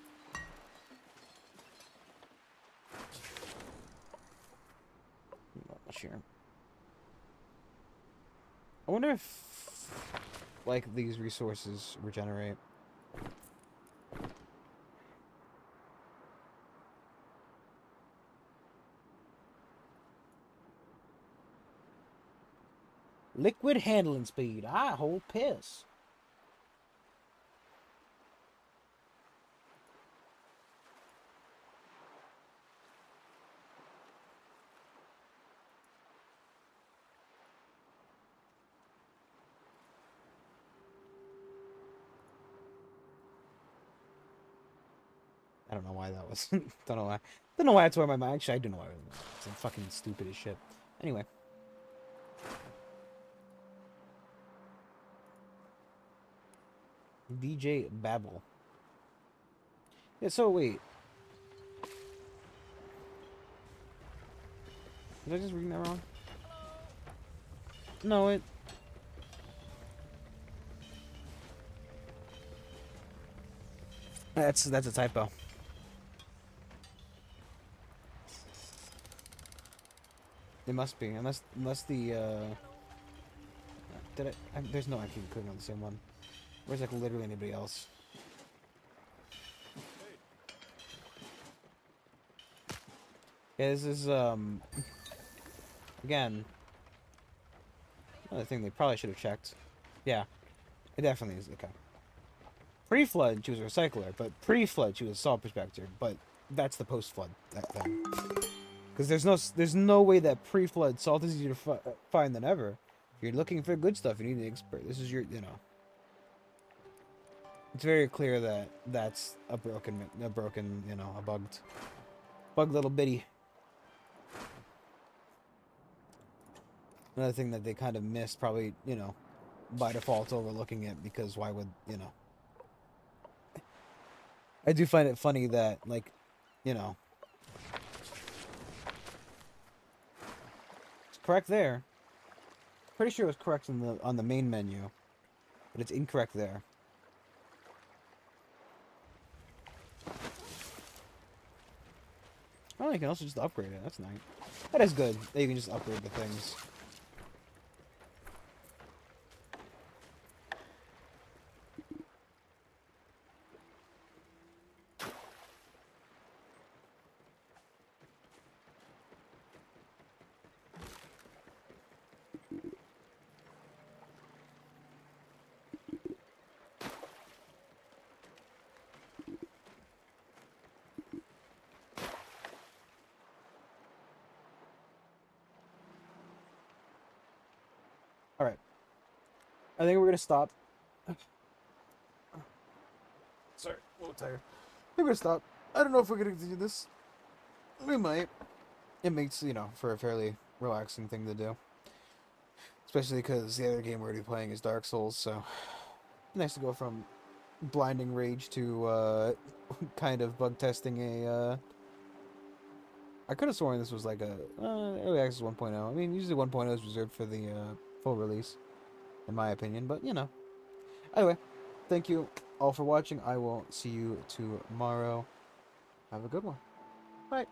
S1: Not sure. I wonder if, like, these resources regenerate. Liquid handling speed. I hold piss. I don't know why that was. Don't know why. Don't know why it's where my mind. Actually, I do know why. It's fucking stupid as shit. Anyway. DJ Babel. Yeah, so wait. Did I just read that wrong? No, that's a typo. It must be, unless the there's no I keep clicking on the same one. Where's like literally anybody else? Yeah, this is again another thing they probably should have checked. Yeah, it definitely is okay. Pre-flood, she was a recycler, but pre-flood, she was a salt prospector. But that's the post-flood that thing. Because there's no way that pre-flood salt is easier to find than ever. If you're looking for good stuff, you need an expert. This is your, you know. It's very clear that that's a broken, you know, bugged little bitty. Another thing that they kind of missed, probably, you know, by default overlooking it, because why would, you know. I do find it funny that, like, you know, it's correct there. Pretty sure it was correct on the main menu, but it's incorrect there. Oh, you can also just upgrade it. That's nice. That is good that you can just upgrade the things. All right. I think we're gonna stop. Sorry, a little tired. I think we're gonna stop. I don't know if we're gonna do this. We might. It makes, you know, for a fairly relaxing thing to do. Especially because the other game we're already playing is Dark Souls, so nice to go from blinding rage to kind of bug testing a. I could have sworn this was like a early access 1.0. I mean, usually 1.0 is reserved for the full release, in my opinion. But you know, anyway, thank you all for watching. I will see you tomorrow. Have a good one. Bye.